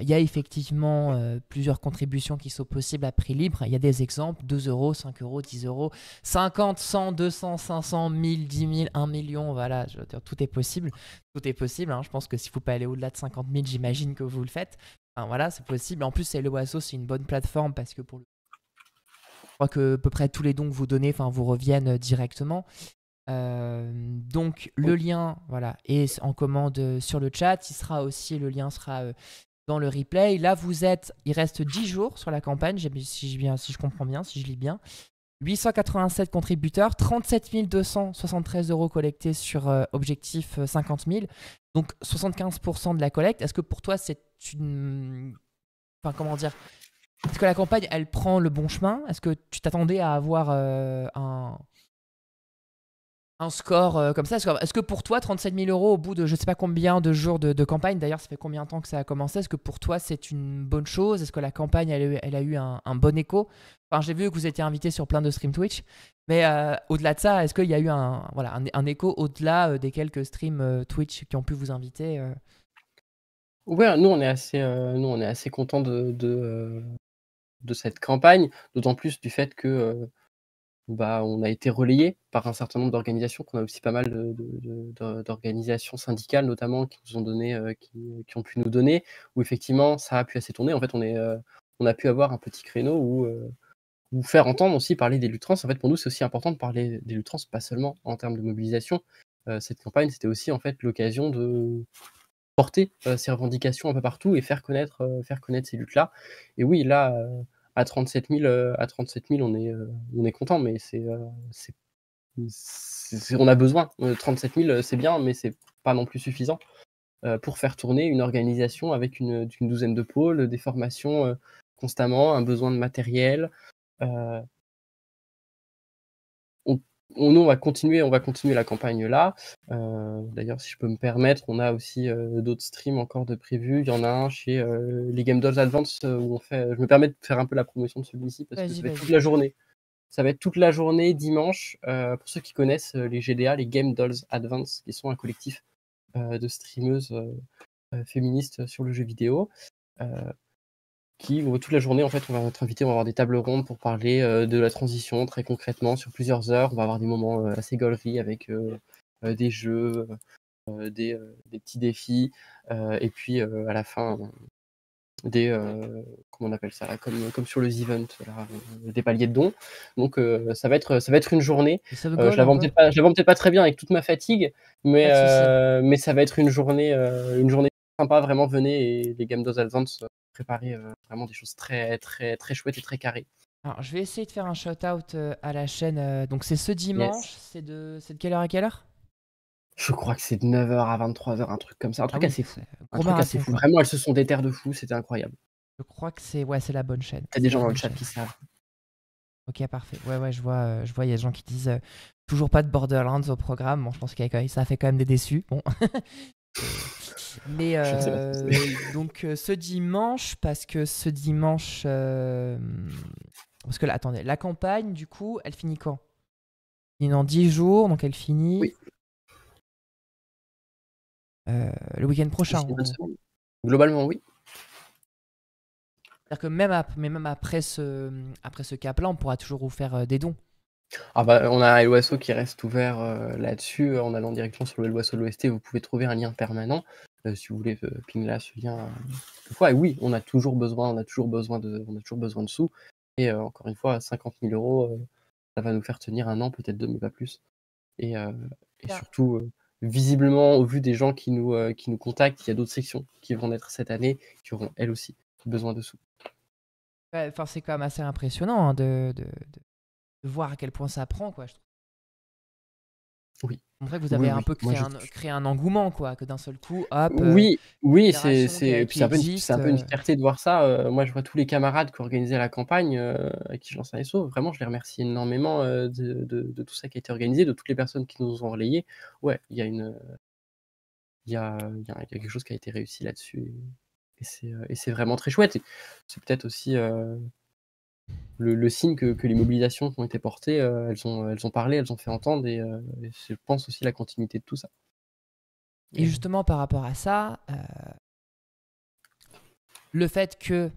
Il y a effectivement plusieurs contributions qui sont possibles à prix libre. Il y a des exemples 2 euros, 5 euros, 10 euros, 50, 100, 200, 500, 1000, 10 000, 1 million. Voilà, je veux dire, tout est possible. Tout est possible. Hein. Je pense que si vous pouvez aller au-delà de 50 000, j'imagine que vous le faites. Enfin, voilà, c'est possible. En plus, c'est le Wasso, c'est une bonne plateforme parce que je crois que à peu près tous les dons que vous donnez vous reviennent directement. Donc le oui. lien voilà, est en commande sur le chat. Le lien sera dans le replay. Là, il reste 10 jours sur la campagne, si je comprends bien, si je lis bien. 887 contributeurs, 37 273 euros collectés sur objectif 50 000. Donc 75% de la collecte. Est-ce que pour toi, c'est une... Enfin, comment dire? Est-ce que la campagne, elle prend le bon chemin? Est-ce que tu t'attendais à avoir un score comme ça? Est-ce que pour toi, 37 000 euros au bout de je sais pas combien de jours de campagne, d'ailleurs, ça fait combien de temps que ça a commencé? Est-ce que pour toi, c'est une bonne chose? Est-ce que la campagne, elle a eu un bon écho? Enfin, j'ai vu que vous étiez invité sur plein de streams Twitch, mais au-delà de ça, est-ce qu'il y a eu un écho au-delà des quelques streams Twitch qui ont pu vous inviter Ouais, nous on est assez contents de cette campagne, d'autant plus du fait que on a été relayé par un certain nombre d'organisations, qu'on a aussi pas mal d'organisations syndicales notamment qui nous ont donné, qui ont pu nous donner, où effectivement ça a pu assez tourner. En fait, on a pu avoir un petit créneau où faire entendre aussi parler des luttes trans. En fait, pour nous, c'est aussi important de parler des luttes trans, pas seulement en termes de mobilisation. Cette campagne, c'était aussi en fait l'occasion de porter ces revendications un peu partout et faire connaître ces luttes-là. Et oui, là, à 37 000, on est content, mais on a besoin. 37 000, c'est bien, mais c'est pas non plus suffisant pour faire tourner une organisation avec une douzaine de pôles, des formations constamment, un besoin de matériel. Euh, on, nous, on va continuer la campagne là. D'ailleurs, si je peux me permettre, on a aussi d'autres streams encore de prévus. Il y en a un chez les Game Dolls Advance où je me permets de faire un peu la promotion de celui-ci parce que Vas-y, ça va être toute vas-y. la journée. Ça va être toute la journée dimanche. Pour ceux qui connaissent les GDA, les Game Dolls Advance, qui sont un collectif de streameuses féministes sur le jeu vidéo. Qui toute la journée, en fait, on va être invité, on va avoir des tables rondes pour parler de la transition très concrètement sur plusieurs heures. On va avoir des moments assez gauleries avec des jeux, des petits défis, et puis à la fin, comment on appelle ça là, comme sur le event, là, des paliers de dons. Donc ça va être une journée. Ça veut Je goal la un vends peu? peut-être pas, je la vends peut-être pas très bien avec toute ma fatigue, mais, Pas de souci. mais ça va être une journée sympa. Vraiment, venez et les Game Dose Advance préparer vraiment des choses très, très, très chouettes et très carrées. Alors, je vais essayer de faire un shout-out à la chaîne. Donc, c'est ce Yes. dimanche. C'est de quelle heure à quelle heure? Je crois que c'est de 9h à 23h, un truc comme ça, un Ah truc oui, assez fou. c'est un Un gros truc assez marathon, fou. quoi. Vraiment, elles se sont déterres de fou, c'était incroyable. Je crois que c'est la bonne chaîne. Il y a des C'est la gens dans le bonne chat chaîne. qui savent. Ok, parfait. Ouais, je vois, il y a des gens qui disent toujours pas de Borderlands au programme. Bon, je pense ça fait quand même des déçus. Bon. Mais Je ne sais pas ce que c'est. donc ce dimanche, parce que ce dimanche. Parce que là, attendez, la campagne, du coup, elle finit quand? Elle finit dans 10 jours, donc elle finit Oui, le week-end prochain, d'ici en une bonne gros. semaine. Globalement, oui. C'est-à-dire que même après ce cap-là, on pourra toujours vous faire des dons. Ah bah, on a Helloasso qui reste ouvert là-dessus. En allant directement sur le Helloasso de l'OST, vous pouvez trouver un lien permanent. Si vous voulez ping là ce lien une fois. Et oui, on a toujours besoin de sous. Et encore une fois, 50 000 euros, ça va nous faire tenir un an, peut-être deux, mais pas plus. Et, euh, et Super. surtout, visiblement, au vu des gens qui nous contactent, il y a d'autres sections qui vont naître cette année, qui auront elles aussi besoin de sous. Ouais, enfin, c'est quand même assez impressionnant, hein, de voir à quel point ça prend, quoi. Je trouve. Oui, C'est vrai que vous oui, avez un oui. peu Moi, créé un engouement, quoi, que d'un seul coup, hop, oui, oui, fédération et puis qui c'est existe. un peu une fierté de voir ça. Moi, je vois tous les camarades qui organisaient la campagne, avec qui je lançais un SO. Vraiment, je les remercie énormément, de tout ça qui a été organisé, de toutes les personnes qui nous ont relayés. Ouais, il y a quelque chose qui a été réussi là-dessus et c'est vraiment très chouette et c'est peut-être aussi, le signe que les mobilisations qui ont été portées, elles ont parlé, elles ont fait entendre et je pense aussi la continuité de tout ça. Et Et justement, par rapport à ça, le fait que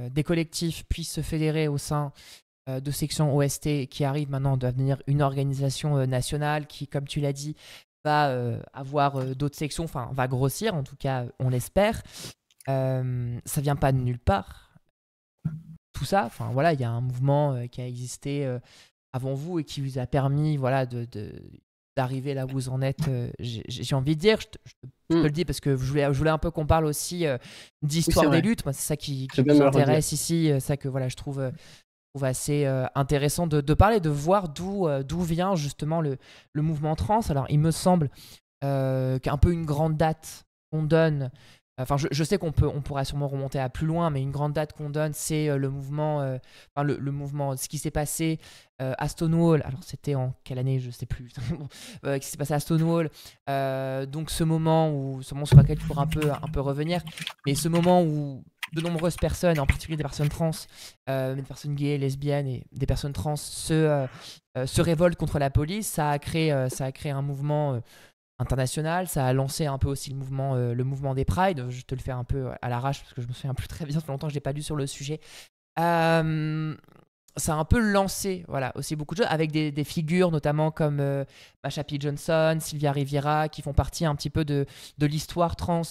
des collectifs puissent se fédérer au sein de sections OST qui arrivent maintenant à devenir une organisation nationale qui, comme tu l'as dit, va avoir d'autres sections, enfin va grossir, en tout cas on l'espère. Ça vient pas de nulle part. Tout ça, enfin voilà, il y a un mouvement qui a existé avant vous et qui vous a permis, voilà, d'arriver là où vous en êtes. J'ai envie de dire, je te mmh, le dis parce que je voulais un peu qu'on parle aussi oui, c'est d'histoire des vrai, luttes. Moi, c'est ça qui c'est bien nous de me le redire. intéresse ici, ça que voilà, je trouve assez intéressant de parler, de voir d'où vient justement le mouvement trans. Alors, il me semble qu'un peu une grande date qu'on donne, enfin, je sais on pourra sûrement remonter à plus loin, mais une grande date qu'on donne, c'est le mouvement, enfin, le mouvement, ce qui s'est passé à Stonewall. Alors, c'était en quelle année, je sais plus. Bon, qui s'est passé à Stonewall. Donc, ce moment sur lequel tu pourras un peu revenir, mais ce moment où de nombreuses personnes, en particulier des personnes trans, des personnes gays, lesbiennes et des personnes trans se révoltent contre la police, ça a créé un mouvement international, ça a lancé un peu aussi le mouvement des Prides. Je te le fais un peu à l'arrache parce que je me souviens plus très bien, ça fait longtemps que je n'ai pas lu sur le sujet. Euh, Ça a un peu lancé voilà, aussi beaucoup de choses avec des figures notamment comme Marsha P. Johnson, Sylvia Riviera, qui font partie un petit peu de l'histoire trans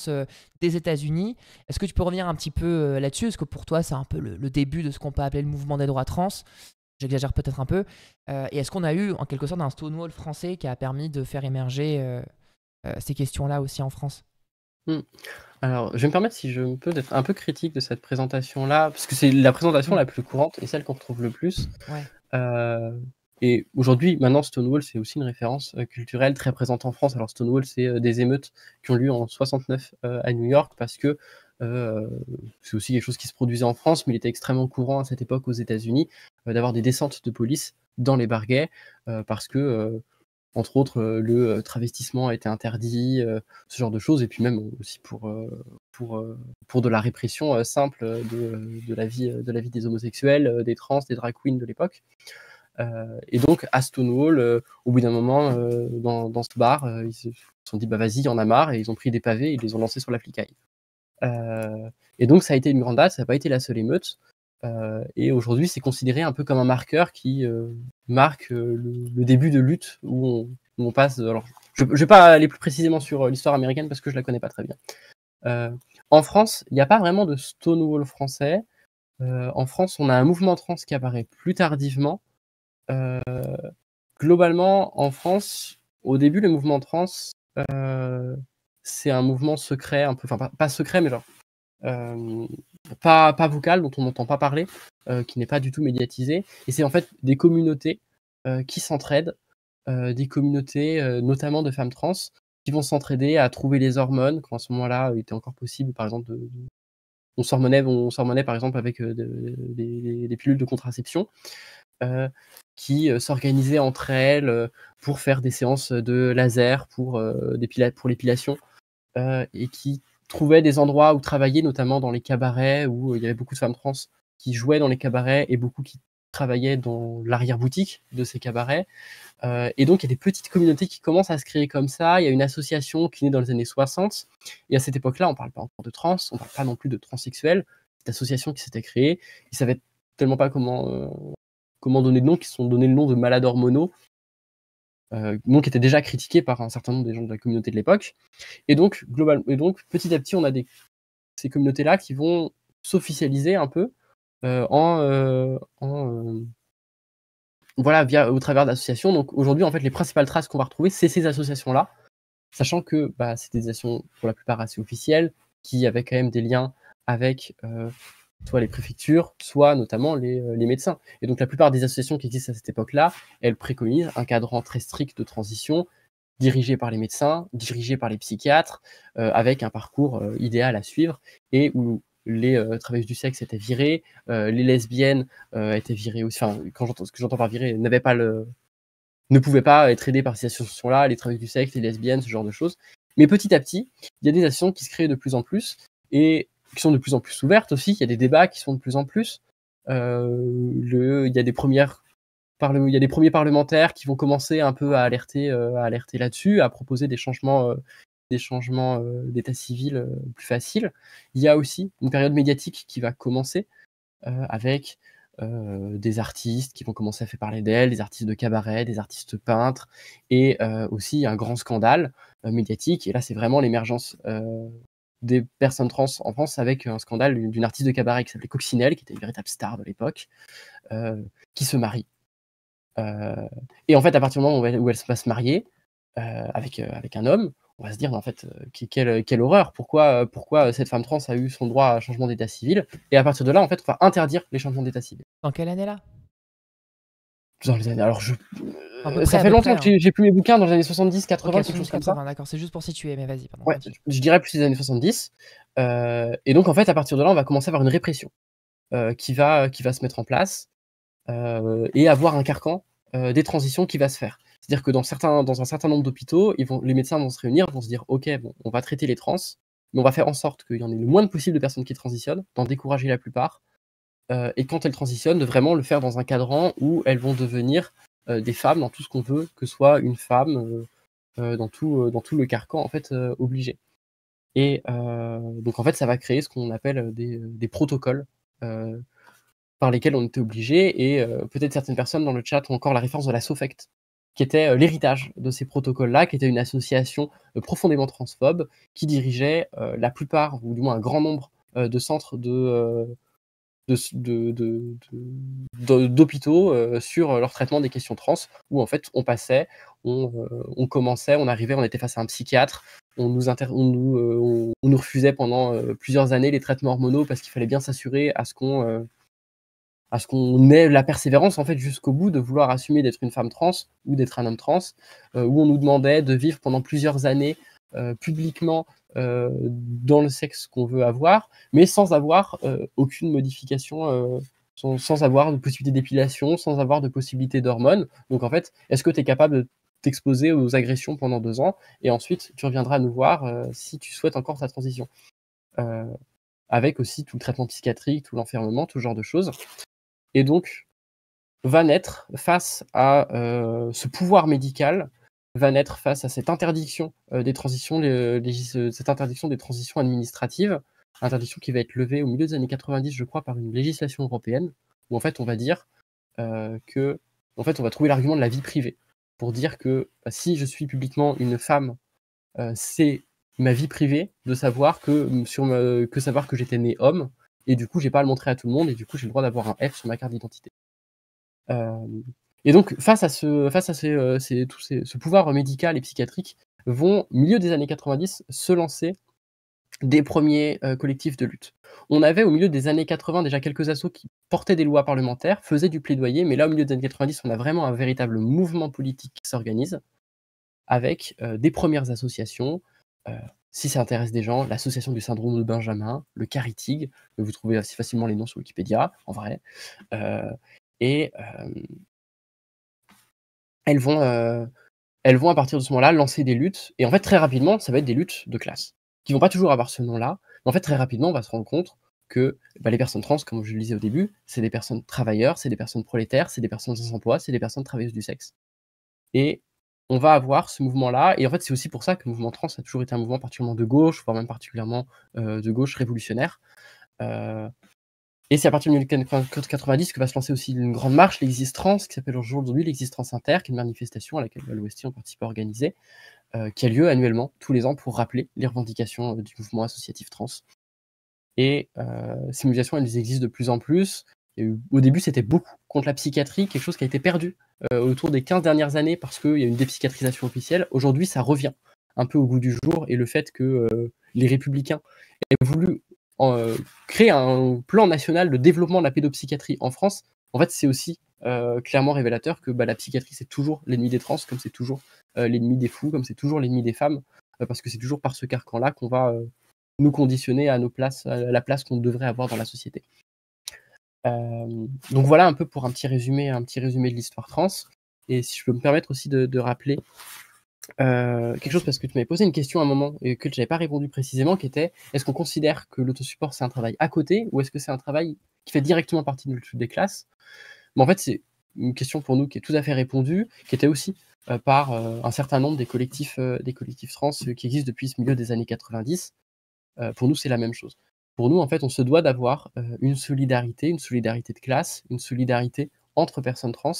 des États-Unis. Est-ce que tu peux revenir un petit peu là-dessus? Est-ce que pour toi, c'est un peu le début de ce qu'on peut appeler le mouvement des droits trans? J'exagère peut-être un peu. Et est-ce qu'on a eu en quelque sorte un Stonewall français qui a permis de faire émerger ces questions-là aussi en France? Mmh. Alors, je vais me permettre, si je peux, d'être un peu critique de cette présentation-là, parce que c'est la présentation Mm. la plus courante et celle qu'on retrouve le plus. Ouais. Heu et aujourd'hui, maintenant, Stonewall, c'est aussi une référence, culturelle très présente en France. Alors Stonewall, c'est, des émeutes qui ont lieu en 69, à New York parce que, heu, c'est aussi quelque chose qui se produisait en France, mais il était extrêmement courant à cette époque aux États-Unis, d'avoir des descentes de police dans les bars gays, parce que, entre autres, le travestissement a été interdit, ce genre de choses et puis même aussi pour de la répression, simple, de la vie des homosexuels, des trans, des drag queens de l'époque. Et donc à Stonewall, au bout d'un moment, dans ce bar, ils se sont dit: «Bah vas-y, il y en a marre» et ils ont pris des pavés et ils les ont lancés sur l'applicaille. Et donc ça a été une grande date, ça n'a pas été la seule émeute, et aujourd'hui c'est considéré un peu comme un marqueur qui, marque, le début de lutte où on passe, alors je vais pas aller plus précisément sur, l'histoire américaine parce que je la connais pas très bien. En France, il y a pas vraiment de Stonewall français. En France, on a un mouvement trans qui apparaît plus tardivement. Heu, Globalement en France, au début le mouvement trans, heu, c'est un mouvement secret un peu, enfin pas secret mais genre Hem, pas vocal, dont on n'entend pas parler, qui n'est pas du tout médiatisé et c'est en fait des communautés, qui s'entraident, des communautés, notamment de femmes trans, qui vont s'entraider à trouver les hormones quand à ce moment-là, il était encore possible par exemple de on s'hormonait par exemple avec, des pilules de contraception, heu, qui, s'organisaient entre elles, pour faire des séances de laser, pour l'épilation. Et qui trouvaient des endroits où travailler, notamment dans les cabarets où, il y avait beaucoup de femmes trans qui jouaient dans les cabarets et beaucoup qui travaillaient dans l'arrière-boutique de ces cabarets. Et donc il y a des petites communautés qui commencent à se créer comme ça. Il y a une association qui naît dans les années 60 et à cette époque-là, on parle pas encore de trans, on parle pas non plus de transsexuels. Cette association qui s'était créée, ils savaient tellement pas comment donner de nom, qu'ils se sont donné le nom de malades hormonaux, nom qui était déjà critiqué par un certain nombre des gens de la communauté de l'époque. Et donc petit à petit, on a ces communautés-là qui vont s'officialiser un peu, voilà, au travers d'associations. Donc aujourd'hui, en fait, les principales traces qu'on va retrouver, c'est ces associations-là, sachant que, bah, c'est des associations pour la plupart assez officielles, qui avaient quand même des liens avec, soit les préfectures, soit notamment les médecins. Et donc la plupart des associations qui existent à cette époque-là, elles préconisent un cadran très strict de transition, dirigé par les médecins, dirigé par les psychiatres, avec un parcours idéal à suivre, et où les travailleuses du sexe étaient virées, les lesbiennes étaient virées aussi. Enfin, ce que j'entends par virées, ne pouvaient pas être aidées par ces associations-là, les travailleuses du sexe, les lesbiennes, ce genre de choses. Mais petit à petit, il y a des associations qui se créent de plus en plus, et qui sont de plus en plus ouvertes aussi. Il y a des débats qui sont de plus en plus. Il y a des premiers parlementaires qui vont commencer un peu à alerter là-dessus, à proposer des changements d'état civil plus faciles. Il y a aussi une période médiatique qui va commencer avec des artistes qui vont commencer à faire parler d'elles, des artistes de cabaret, des artistes peintres, et aussi un grand scandale médiatique. Et là, c'est vraiment l'émergence des personnes trans en France, avec un scandale d'une artiste de cabaret qui s'appelait Coccinelle, qui était une véritable star de l'époque, qui se marie. Et en fait, à partir du moment où elle va se marier avec un homme, on va se dire, mais en fait, quelle horreur, pourquoi cette femme trans a eu son droit à un changement d'état civil? Et à partir de là, en fait, on va interdire les changements d'état civil. Dans quelle année là? Dans les années, alors À peu ça près, à fait peu longtemps près, que j'ai plus mes bouquins, dans les années 70-80, Ok, quelque chose comme ça. 80, d'accord, c'est juste pour situer, mais vas-y, pardon. Ouais, Continue. je dirais plus les années 70. Et donc, en fait, à partir de là, on va commencer à avoir une répression qui va se mettre en place, et avoir un carcan des transitions qui va se faire. C'est-à-dire que dans un certain nombre d'hôpitaux, les médecins vont se réunir, vont se dire: OK, bon, on va traiter les trans, mais on va faire en sorte qu'il y en ait le moins possible de personnes qui transitionnent, d'en décourager la plupart, et quand elles transitionnent, de vraiment le faire dans un cadran où elles vont devenir des femmes dans tout ce qu'on veut que soit une femme, dans tout le carcan, en fait, obligé. Et donc en fait, ça va créer ce qu'on appelle des protocoles par lesquels on était obligé. Et peut-être certaines personnes dans le chat ont encore la référence de la SOFECT, qui était l'héritage de ces protocoles-là, qui était une association profondément transphobe, qui dirigeait la plupart, ou du moins un grand nombre, de centres d'hôpitaux sur leur traitement des questions trans, où en fait on passait, on commençait, on arrivait, on était face à un psychiatre, on nous refusait pendant plusieurs années les traitements hormonaux, parce qu'il fallait bien s'assurer à ce qu'on ait la persévérance, en fait, jusqu'au bout, de vouloir assumer d'être une femme trans ou d'être un homme trans, où on nous demandait de vivre pendant plusieurs années publiquement dans le sexe qu'on veut avoir, mais sans avoir aucune modification, sans avoir de possibilité d'épilation, sans avoir de possibilité d'hormones. Donc en fait, est-ce que tu es capable de t'exposer aux agressions pendant 2 ans, et ensuite tu reviendras nous voir si tu souhaites encore ta transition, avec aussi tout le traitement psychiatrique, tout l'enfermement, tout ce genre de choses. Et donc, va naître face à ce pouvoir médical, va naître face à cette interdiction des transitions, cette interdiction des transitions administratives, interdiction qui va être levée au milieu des années 90, je crois, par une législation européenne, où en fait on va dire que, en fait, on va trouver l'argument de la vie privée, pour dire que si je suis publiquement une femme, c'est ma vie privée de savoir que savoir que j'étais né homme, et du coup j'ai pas à le montrer à tout le monde, et du coup j'ai le droit d'avoir un F sur ma carte d'identité. Et donc face à ce pouvoir médical et psychiatrique, vont, au milieu des années 90, se lancer des premiers collectifs de lutte. On avait au milieu des années 80 déjà quelques assos qui portaient des lois parlementaires, faisaient du plaidoyer, mais là au milieu des années 90, on a vraiment un véritable mouvement politique qui s'organise, avec des premières associations. Si ça intéresse des gens, l'association du syndrome de Benjamin, le CARITIG, vous trouvez assez facilement les noms sur Wikipédia, en vrai. Et elles vont à partir de ce moment-là lancer des luttes, et en fait très rapidement ça va être des luttes de classe, qui vont pas toujours avoir ce nom-là, mais en fait très rapidement on va se rendre compte que les personnes trans, comme je le disais au début, c'est des personnes travailleurs, c'est des personnes prolétaires, c'est des personnes sans emploi, c'est des personnes travailleuses du sexe. Et on va avoir ce mouvement-là, et en fait c'est aussi pour ça que le mouvement trans a toujours été un mouvement particulièrement de gauche, voire même particulièrement de gauche révolutionnaire. Et c'est à partir de 1990 que va se lancer aussi une grande marche, l'Exist-Trans, qui s'appelle aujourd'hui l'Exist-Trans Inter, qui est une manifestation à laquelle l'OST ont participé à organiser, qui a lieu annuellement, tous les ans, pour rappeler les revendications du mouvement associatif trans. Et ces mobilisations, elles existent de plus en plus. Et au début, c'était beaucoup contre la psychiatrie, quelque chose qui a été perdu autour des 15 dernières années, parce qu'il y a une dépsychiatrisation officielle. Aujourd'hui, ça revient un peu au goût du jour, et le fait que les Républicains aient voulu créer un plan national de développement de la pédopsychiatrie en France, en fait, c'est aussi clairement révélateur que la psychiatrie, c'est toujours l'ennemi des trans, comme c'est toujours l'ennemi des fous, comme c'est toujours l'ennemi des femmes, parce que c'est toujours par ce carcan-là qu'on va nous conditionner à la place qu'on devrait avoir dans la société. Donc voilà un peu pour un petit résumé de l'histoire trans. Et si je peux me permettre aussi de rappeler quelque chose, parce que tu m'avais posé une question à un moment et que je n'avais pas répondu précisément, qui était: est-ce qu'on considère que l'autosupport c'est un travail à côté, ou est-ce que c'est un travail qui fait directement partie de l'étude des classes? Mais en fait, c'est une question pour nous qui est tout à fait répondue, qui était aussi par un certain nombre des collectifs trans qui existent depuis ce milieu des années 90. Pour nous, c'est la même chose. Pour nous, en fait, on se doit d'avoir une solidarité de classe, une solidarité entre personnes trans.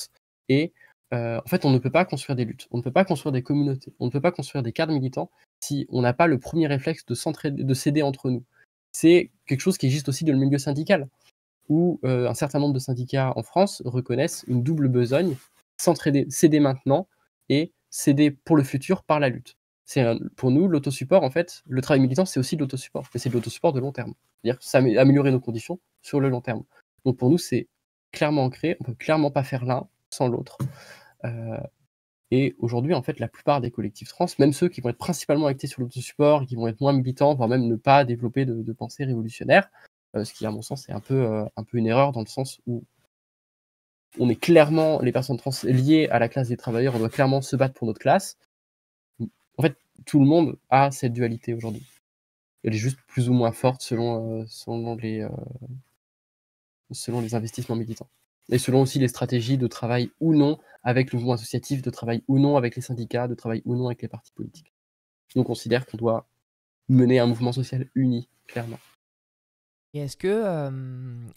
Et en fait, on ne peut pas construire des luttes, on ne peut pas construire des communautés, on ne peut pas construire des cadres militants si on n'a pas le premier réflexe de s'aider entre nous. C'est quelque chose qui existe aussi dans le milieu syndical, où un certain nombre de syndicats en France reconnaissent une double besogne: s'entraider, s'aider maintenant et s'aider pour le futur par la lutte. Pour nous, l'autosupport, en fait, le travail militant, c'est aussi de l'autosupport, mais c'est de l'autosupport de long terme. C'est-à-dire améliorer nos conditions sur le long terme. Donc pour nous, c'est clairement ancré, on peut clairement pas faire l'un sans l'autre. Et aujourd'hui, en fait, la plupart des collectifs trans, même ceux qui vont être principalement actés sur l'autosupport, qui vont être moins militants, voire même ne pas développer de pensée révolutionnaire, ce qui, à mon sens, est un peu une erreur, dans le sens où on est clairement, les personnes trans liées à la classe des travailleurs, on doit clairement se battre pour notre classe. En fait, tout le monde a cette dualité aujourd'hui. Elle est juste plus ou moins forte selon les investissements militants. Et selon aussi les stratégies de travail ou non avec le mouvement associatif, de travail ou non avec les syndicats, de travail ou non avec les partis politiques. Nous, on considère qu'on doit mener un mouvement social uni, clairement. Et est-ce que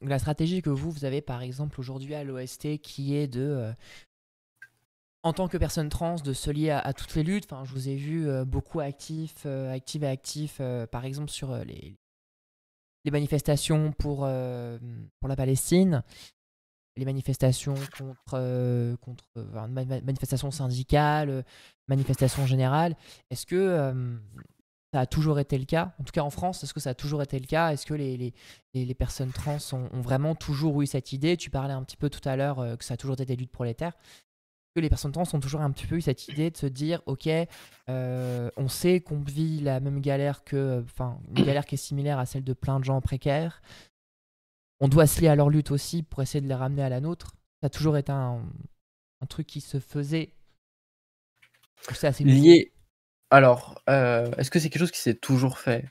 la stratégie que vous avez par exemple aujourd'hui à l'OST, qui est en tant que personne trans, de se lier à toutes les luttes, je vous ai vu beaucoup actifs par exemple sur les manifestations pour la Palestine, les manifestations manifestations syndicales, manifestations générales. Est-ce que ça a toujours été le cas? En tout cas en France, est-ce que ça a toujours été le cas? Est-ce que les personnes trans ont vraiment toujours eu cette idée? Tu parlais un petit peu tout à l'heure que ça a toujours été des luttes prolétaires. Que les personnes trans ont toujours un petit peu eu cette idée de se dire: ok, on sait qu'on vit la même galère une galère qui est similaire à celle de plein de gens précaires. On doit se lier à leur lutte aussi pour essayer de les ramener à la nôtre. Ça a toujours été un truc qui se faisait. C'est assez nouveau. Lié. Alors, est-ce que c'est quelque chose qui s'est toujours fait?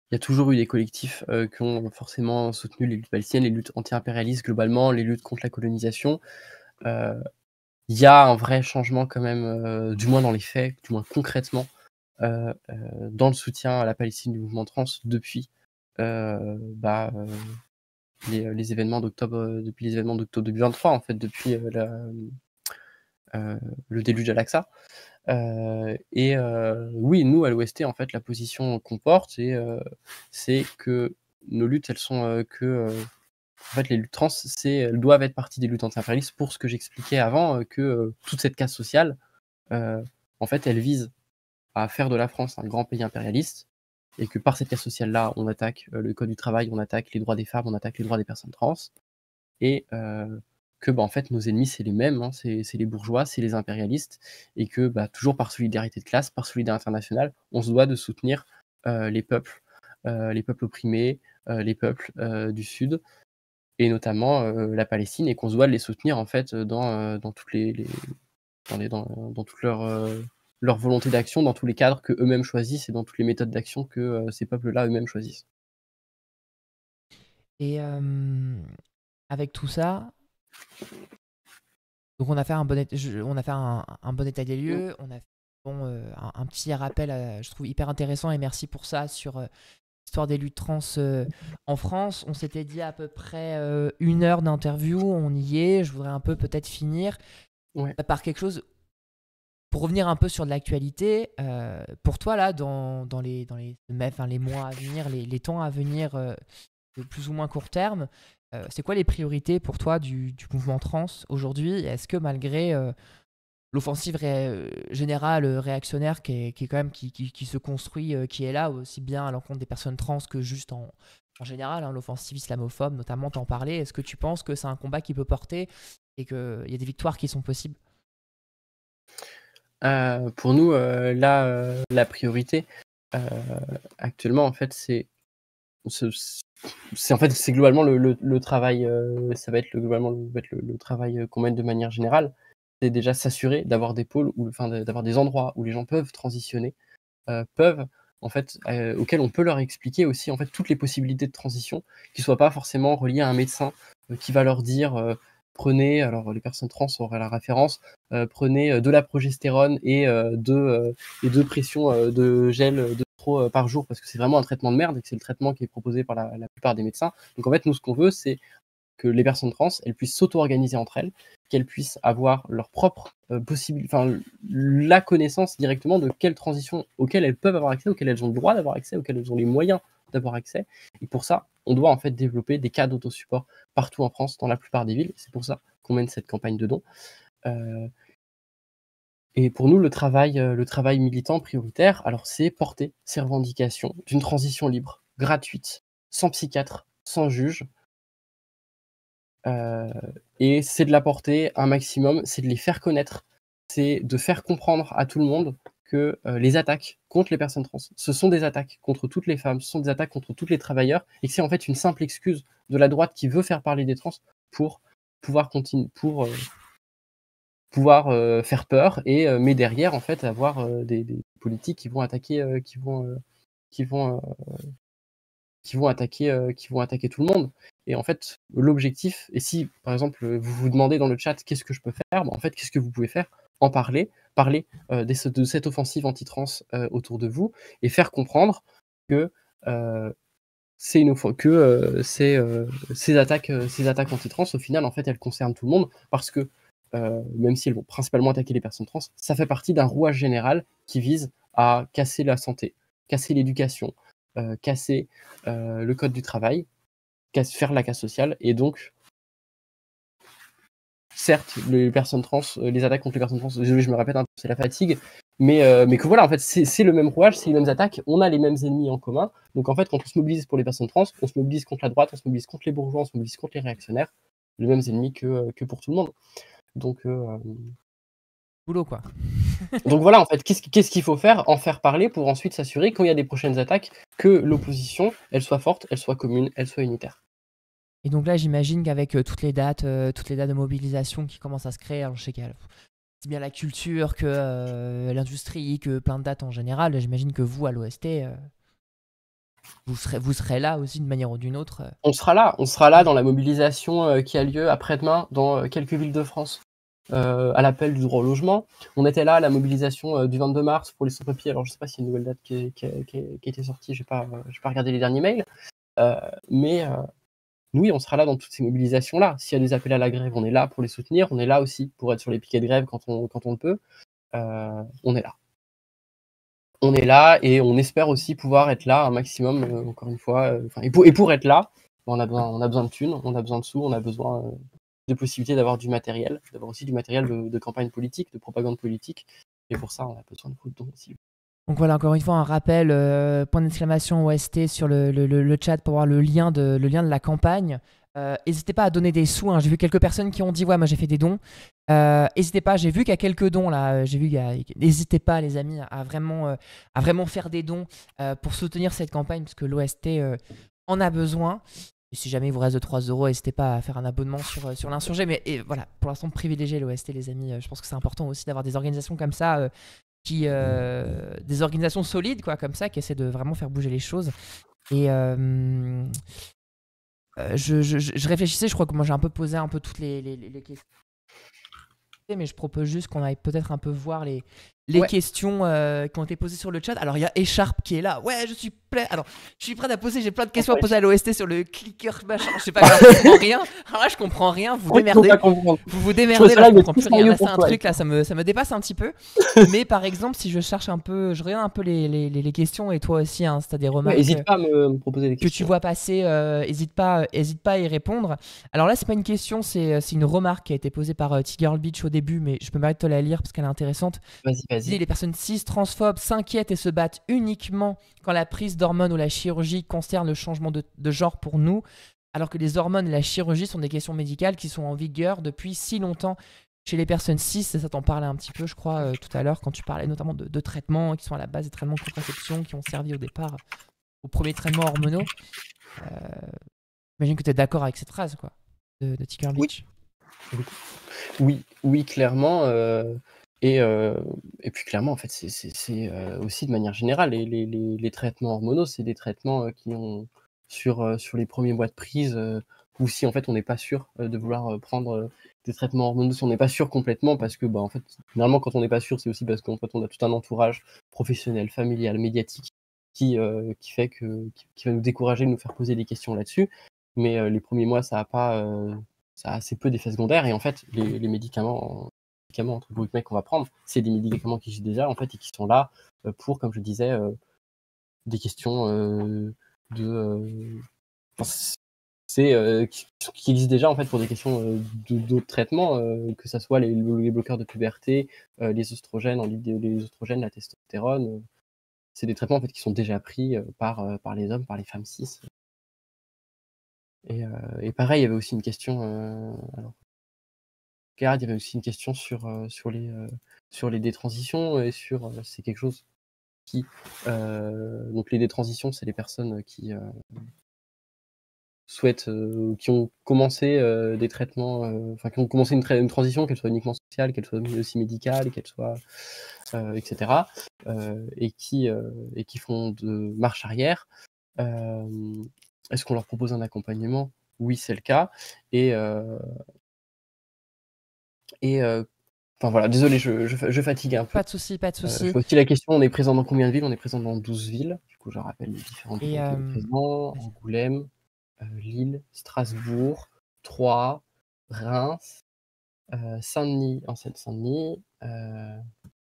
Il y a toujours eu des collectifs qui ont forcément soutenu les luttes palestiniennes, les luttes anti-impérialistes globalement, les luttes contre la colonisation. Il y a un vrai changement quand même, du moins dans les faits, du moins concrètement, dans le soutien à la Palestine du mouvement trans depuis les événements d'octobre, depuis les événements d'octobre 2023, en fait, depuis le déluge Al-Aqsa. Oui, nous, à l'OST, en fait, la position qu'on porte, c'est que nos luttes, elles sont en fait, les luttes trans, elles doivent être partie des luttes anti-impérialistes, pour ce que j'expliquais avant, que toute cette casse sociale, en fait, elle vise à faire de la France un grand pays impérialiste, et que par cette casse sociale-là, on attaque le code du travail, on attaque les droits des femmes, on attaque les droits des personnes trans, et que en fait, nos ennemis, c'est les mêmes, hein, c'est les bourgeois, c'est les impérialistes, et que toujours par solidarité de classe, par solidarité internationale, on se doit de soutenir les peuples opprimés, les peuples du Sud, et notamment la Palestine, et qu'on se doit de les soutenir en fait dans toutes dans toute leur volonté d'action, dans tous les cadres que eux-mêmes choisissent, et dans toutes les méthodes d'action que ces peuples-là eux-mêmes choisissent. Et avec tout ça, donc on a fait un bon état des lieux, on a fait un petit rappel, je trouve hyper intéressant, et merci pour ça, sur l'histoire des luttes trans en France. On s'était dit à peu près 1 heure d'interview, on y est. Je voudrais un peu peut-être finir par quelque chose, pour revenir un peu sur de l'actualité. Pour toi, là, dans les mois à venir, les temps à venir, de plus ou moins court terme, c'est quoi les priorités pour toi du mouvement trans aujourd'hui? Est-ce que malgré l'offensive générale réactionnaire qui est quand même qui se construit, qui est là aussi bien à l'encontre des personnes trans que juste en général, hein, l'offensive islamophobe, notamment, t'en parlais. Est-ce que tu penses que c'est un combat qui peut porter et qu'il y a des victoires qui sont possibles? Pour nous, là, la priorité, heu, actuellement, en fait, ce c'est en fait, c'est globalement le travail, ça va être globalement le travail, qu'on mène de manière générale. C'est déjà s'assurer d'avoir des pôles ou enfin, d'avoir des endroits où les gens peuvent transitionner, peuvent en fait, auxquels on peut leur expliquer aussi, en fait, toutes les possibilités de transition, qui soient pas forcément reliées à un médecin, qui va leur dire, «Prenez», alors les personnes trans auraient la référence, «Prenez, de la progestérone et 2 pressions, de gel, de trop, par jour», parce que c'est vraiment un traitement de merde et que c'est le traitement qui est proposé par la plupart des médecins. Donc en fait, nous, ce qu'on veut, c'est que les personnes trans, elles puissent s'auto-organiser entre elles, qu'elles puissent avoir leur propre enfin la connaissance directement de quelles transitions auxquelles elles peuvent avoir accès, auxquelles elles ont le droit d'avoir accès, auxquelles elles ont les moyens d'avoir accès. Et pour ça, on doit en fait développer des cas d'autosupport partout en France, dans la plupart des villes. C'est pour ça qu'on mène cette campagne de dons. Euh, et pour nous, le travail militant prioritaire, alors c'est porter ces revendications d'une transition libre, gratuite, sans psychiatre, sans juge, et c'est de l'apporter un maximum, c'est de les faire connaître, c'est de faire comprendre à tout le monde que, les attaques contre les personnes trans, ce sont des attaques contre toutes les femmes, ce sont des attaques contre tous les travailleurs et que c'est en fait une simple excuse de la droite qui veut faire parler des trans pour pouvoir faire peur et mais derrière en fait avoir, des politiques qui vont attaquer, qui vont, qui vont attaquer tout le monde. Et en fait, l'objectif, et si par exemple vous vous demandez dans le chat qu'est-ce que je peux faire, bah, en fait, qu'est-ce que vous pouvez faire? En parler, parler de cette offensive anti-trans autour de vous et faire comprendre que c'est une que ces attaques anti-trans, au final, en fait, elles concernent tout le monde parce que même si elles vont principalement attaquer les personnes trans, ça fait partie d'un rouage général qui vise à casser la santé, casser l'éducation, casser le code du travail, faire la casse sociale. Et donc, certes, les personnes trans, les attaques contre les personnes trans, désolé, je me répète un peu, c'est la fatigue, mais que voilà, en fait, c'est le même rouage, c'est les mêmes attaques, on a les mêmes ennemis en commun. Donc en fait, quand on se mobilise pour les personnes trans, on se mobilise contre la droite, on se mobilise contre les bourgeois, on se mobilise contre les réactionnaires, les mêmes ennemis que pour tout le monde. Donc, Boulot, quoi. donc voilà, en fait, qu'est-ce qu'il faut faire? En faire parler pour ensuite s'assurer, quand il y a des prochaines attaques, que l'opposition, elle soit forte, elle soit commune, elle soit unitaire. Et donc là, j'imagine qu'avec toutes les dates de mobilisation qui commencent à se créer, alors je sais qu'il y a c'est bien la culture que l'industrie, que plein de dates en général, j'imagine que vous, à l'OST, vous serez là aussi d'une manière ou d'une autre. On sera là dans la mobilisation qui a lieu après-demain dans quelques villes de France. À l'appel du droit au logement. On était là à la mobilisation du 22 mars pour les sans-papiers. Alors je sais pas s'il y a une nouvelle date qui était sortie, j'ai pas regardé les derniers mails. Mais oui, on sera là dans toutes ces mobilisations-là. S'il y a des appels à la grève, on est là pour les soutenir. On est là aussi pour être sur les piquets de grève quand on le peut. On est là. On est là et on espère aussi pouvoir être là un maximum, encore une fois. Et pour être là, on a besoin de thunes, on a besoin de sous, on a besoin de possibilités d'avoir du matériel, d'avoir aussi du matériel de campagne politique, de propagande politique. Et pour ça, on a besoin de vos dons aussi. Donc voilà, encore une fois, un rappel, point d'exclamation OST sur le chat pour voir le lien de la campagne. N'hésitez pas à donner des sous, hein. J'ai vu quelques personnes qui ont dit ouais, moi j'ai fait des dons. N'hésitez pas, j'ai vu qu'il y a quelques dons là. N'hésitez pas les amis à vraiment faire des dons pour soutenir cette campagne parce que l'OST en a besoin. Et si jamais il vous reste de 3 euros, n'hésitez pas à faire un abonnement sur l'insurgé. Mais voilà, pour l'instant, privilégiez l'OST les amis. Je pense que c'est important aussi d'avoir des organisations comme ça, des organisations solides quoi, comme ça, qui essaient de vraiment faire bouger les choses. Et je réfléchissais, je crois que moi j'ai un peu posé un peu toutes les questions, mais je propose juste qu'on aille peut-être un peu voir les questions qui ont été posées sur le chat. Alors il y a Écharpe qui est là. Ouais, je suis prêt. Alors je suis prêt à poser. J'ai plein de questions à poser à l'OST sur le clicker machin. Je sais pas, je comprends rien. Alors là, je comprends rien. Vous démerdez. Vous démerdez. Là, je comprends plus rien. Là, c'est un truc là, ça me dépasse un petit peu. Mais par exemple, si je cherche un peu, je regarde un peu les questions et toi aussi, hein, si t'as des remarques. N'hésite pas à me proposer des questions. Que tu vois passer, hésite pas à y répondre. Alors là, c'est pas une question, c'est une remarque qui a été posée par T-Girl Beach au début, mais je peux me permettre de te la lire parce qu'elle est intéressante. Vas-y. dit, les personnes cis transphobes s'inquiètent et se battent uniquement quand la prise d'hormones ou la chirurgie concerne le changement de genre pour nous, alors que les hormones et la chirurgie sont des questions médicales qui sont en vigueur depuis si longtemps chez les personnes cis. Ça t'en parlait un petit peu, je crois, tout à l'heure, quand tu parlais notamment de traitements qui sont à la base des traitements de contraception qui ont servi au départ aux premiers traitements hormonaux. J'imagine que tu es d'accord avec cette phrase, quoi, de Ticker Oui, Beach. oui, clairement. Et puis clairement, en fait, c'est aussi de manière générale, les traitements hormonaux, c'est des traitements qui ont sur les premiers mois de prise, ou si en fait on n'est pas sûr de vouloir prendre des traitements hormonaux, si on n'est pas sûr complètement, parce que en fait, finalement, quand on n'est pas sûr, c'est aussi parce qu'en fait, on a tout un entourage professionnel, familial, médiatique qui fait qui va nous décourager, nous faire poser des questions là-dessus. Mais les premiers mois, ça a assez peu d'effets secondaires, et en fait, les médicaments entre guillemets qu'on va prendre, c'est des médicaments qui existent déjà en fait et qui sont là pour, comme je disais, des questions qui existent déjà en fait pour des questions d'autres traitements, que ça soit les bloqueurs de puberté, les oestrogènes, les oestrogènes, la testostérone. C'est des traitements en fait qui sont déjà pris par les hommes, par les femmes cis. Et pareil, il y avait aussi une question. Il y avait aussi une question sur les détransitions et c'est quelque chose qui donc les détransitions, c'est les personnes qui souhaitent, qui ont commencé des traitements, enfin qui ont commencé une transition, qu'elle soit uniquement sociale, qu'elle soit aussi médicale, qu'elle soit etc. Et qui font de marche arrière. Est-ce qu'on leur propose un accompagnement? Oui, c'est le cas. Et enfin voilà, désolé, je fatigue un peu. Pas de souci, pas de Je souci. fais aussi la question, on est présent dans combien de villes? On est présent dans 12 villes. Du coup, je rappelle les différentes villes Et dans lesquelles on est présent. Angoulême, Lille, Strasbourg, Troyes, Reims, Saint-Denis, en Seine-Saint-Denis,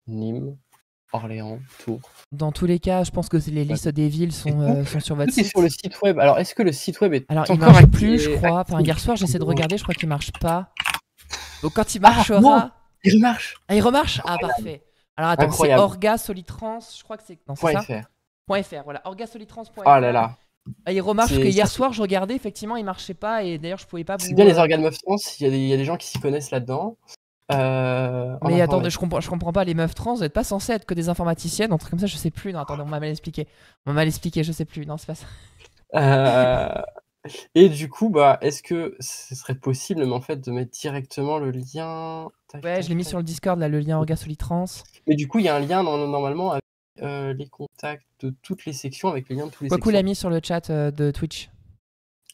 Nîmes, Orléans, Tours. dans tous les cas, je pense que les listes des villes sont sur votre Tout est site. sur le site web. Alors, est-ce que le site web est Alors, il encore marche actif? plus, je crois. Enfin, hier soir, j'essaie de regarder, je crois qu'il marche pas. Donc, quand il marchera. Il remarche. Ah, il remarche? Ah, parfait. Alors, attends, c'est Incroyable. Orga Solitrans, je crois que c'est. Non, c'est ça? .fr. .fr, voilà. Orgasolitrans.fr. Oh là là. Ah, il remarche que C'est hier ça, soir, je regardais, effectivement, il marchait pas. Et d'ailleurs, je pouvais pas c'est vous. bien les organes meufs trans. Il y a des gens qui s'y connaissent là-dedans. Mais attendez, je comprends pas. Les meufs trans, vous n'êtes pas censées être que des informaticiennes, un truc comme ça, je sais plus. Non, attendez, on m'a mal expliqué. Je sais plus. Non, c'est pas ça. Et du coup, est-ce que ce serait possible, mais en fait, de mettre directement le lien? Ouais, je l'ai mis sur le Discord, là, le lien Orgasolitrans. Mais du coup, il y a un lien normalement avec les contacts de toutes les sections, avec les liens de toutes les Kwaku sections. l'a mis sur le chat de Twitch.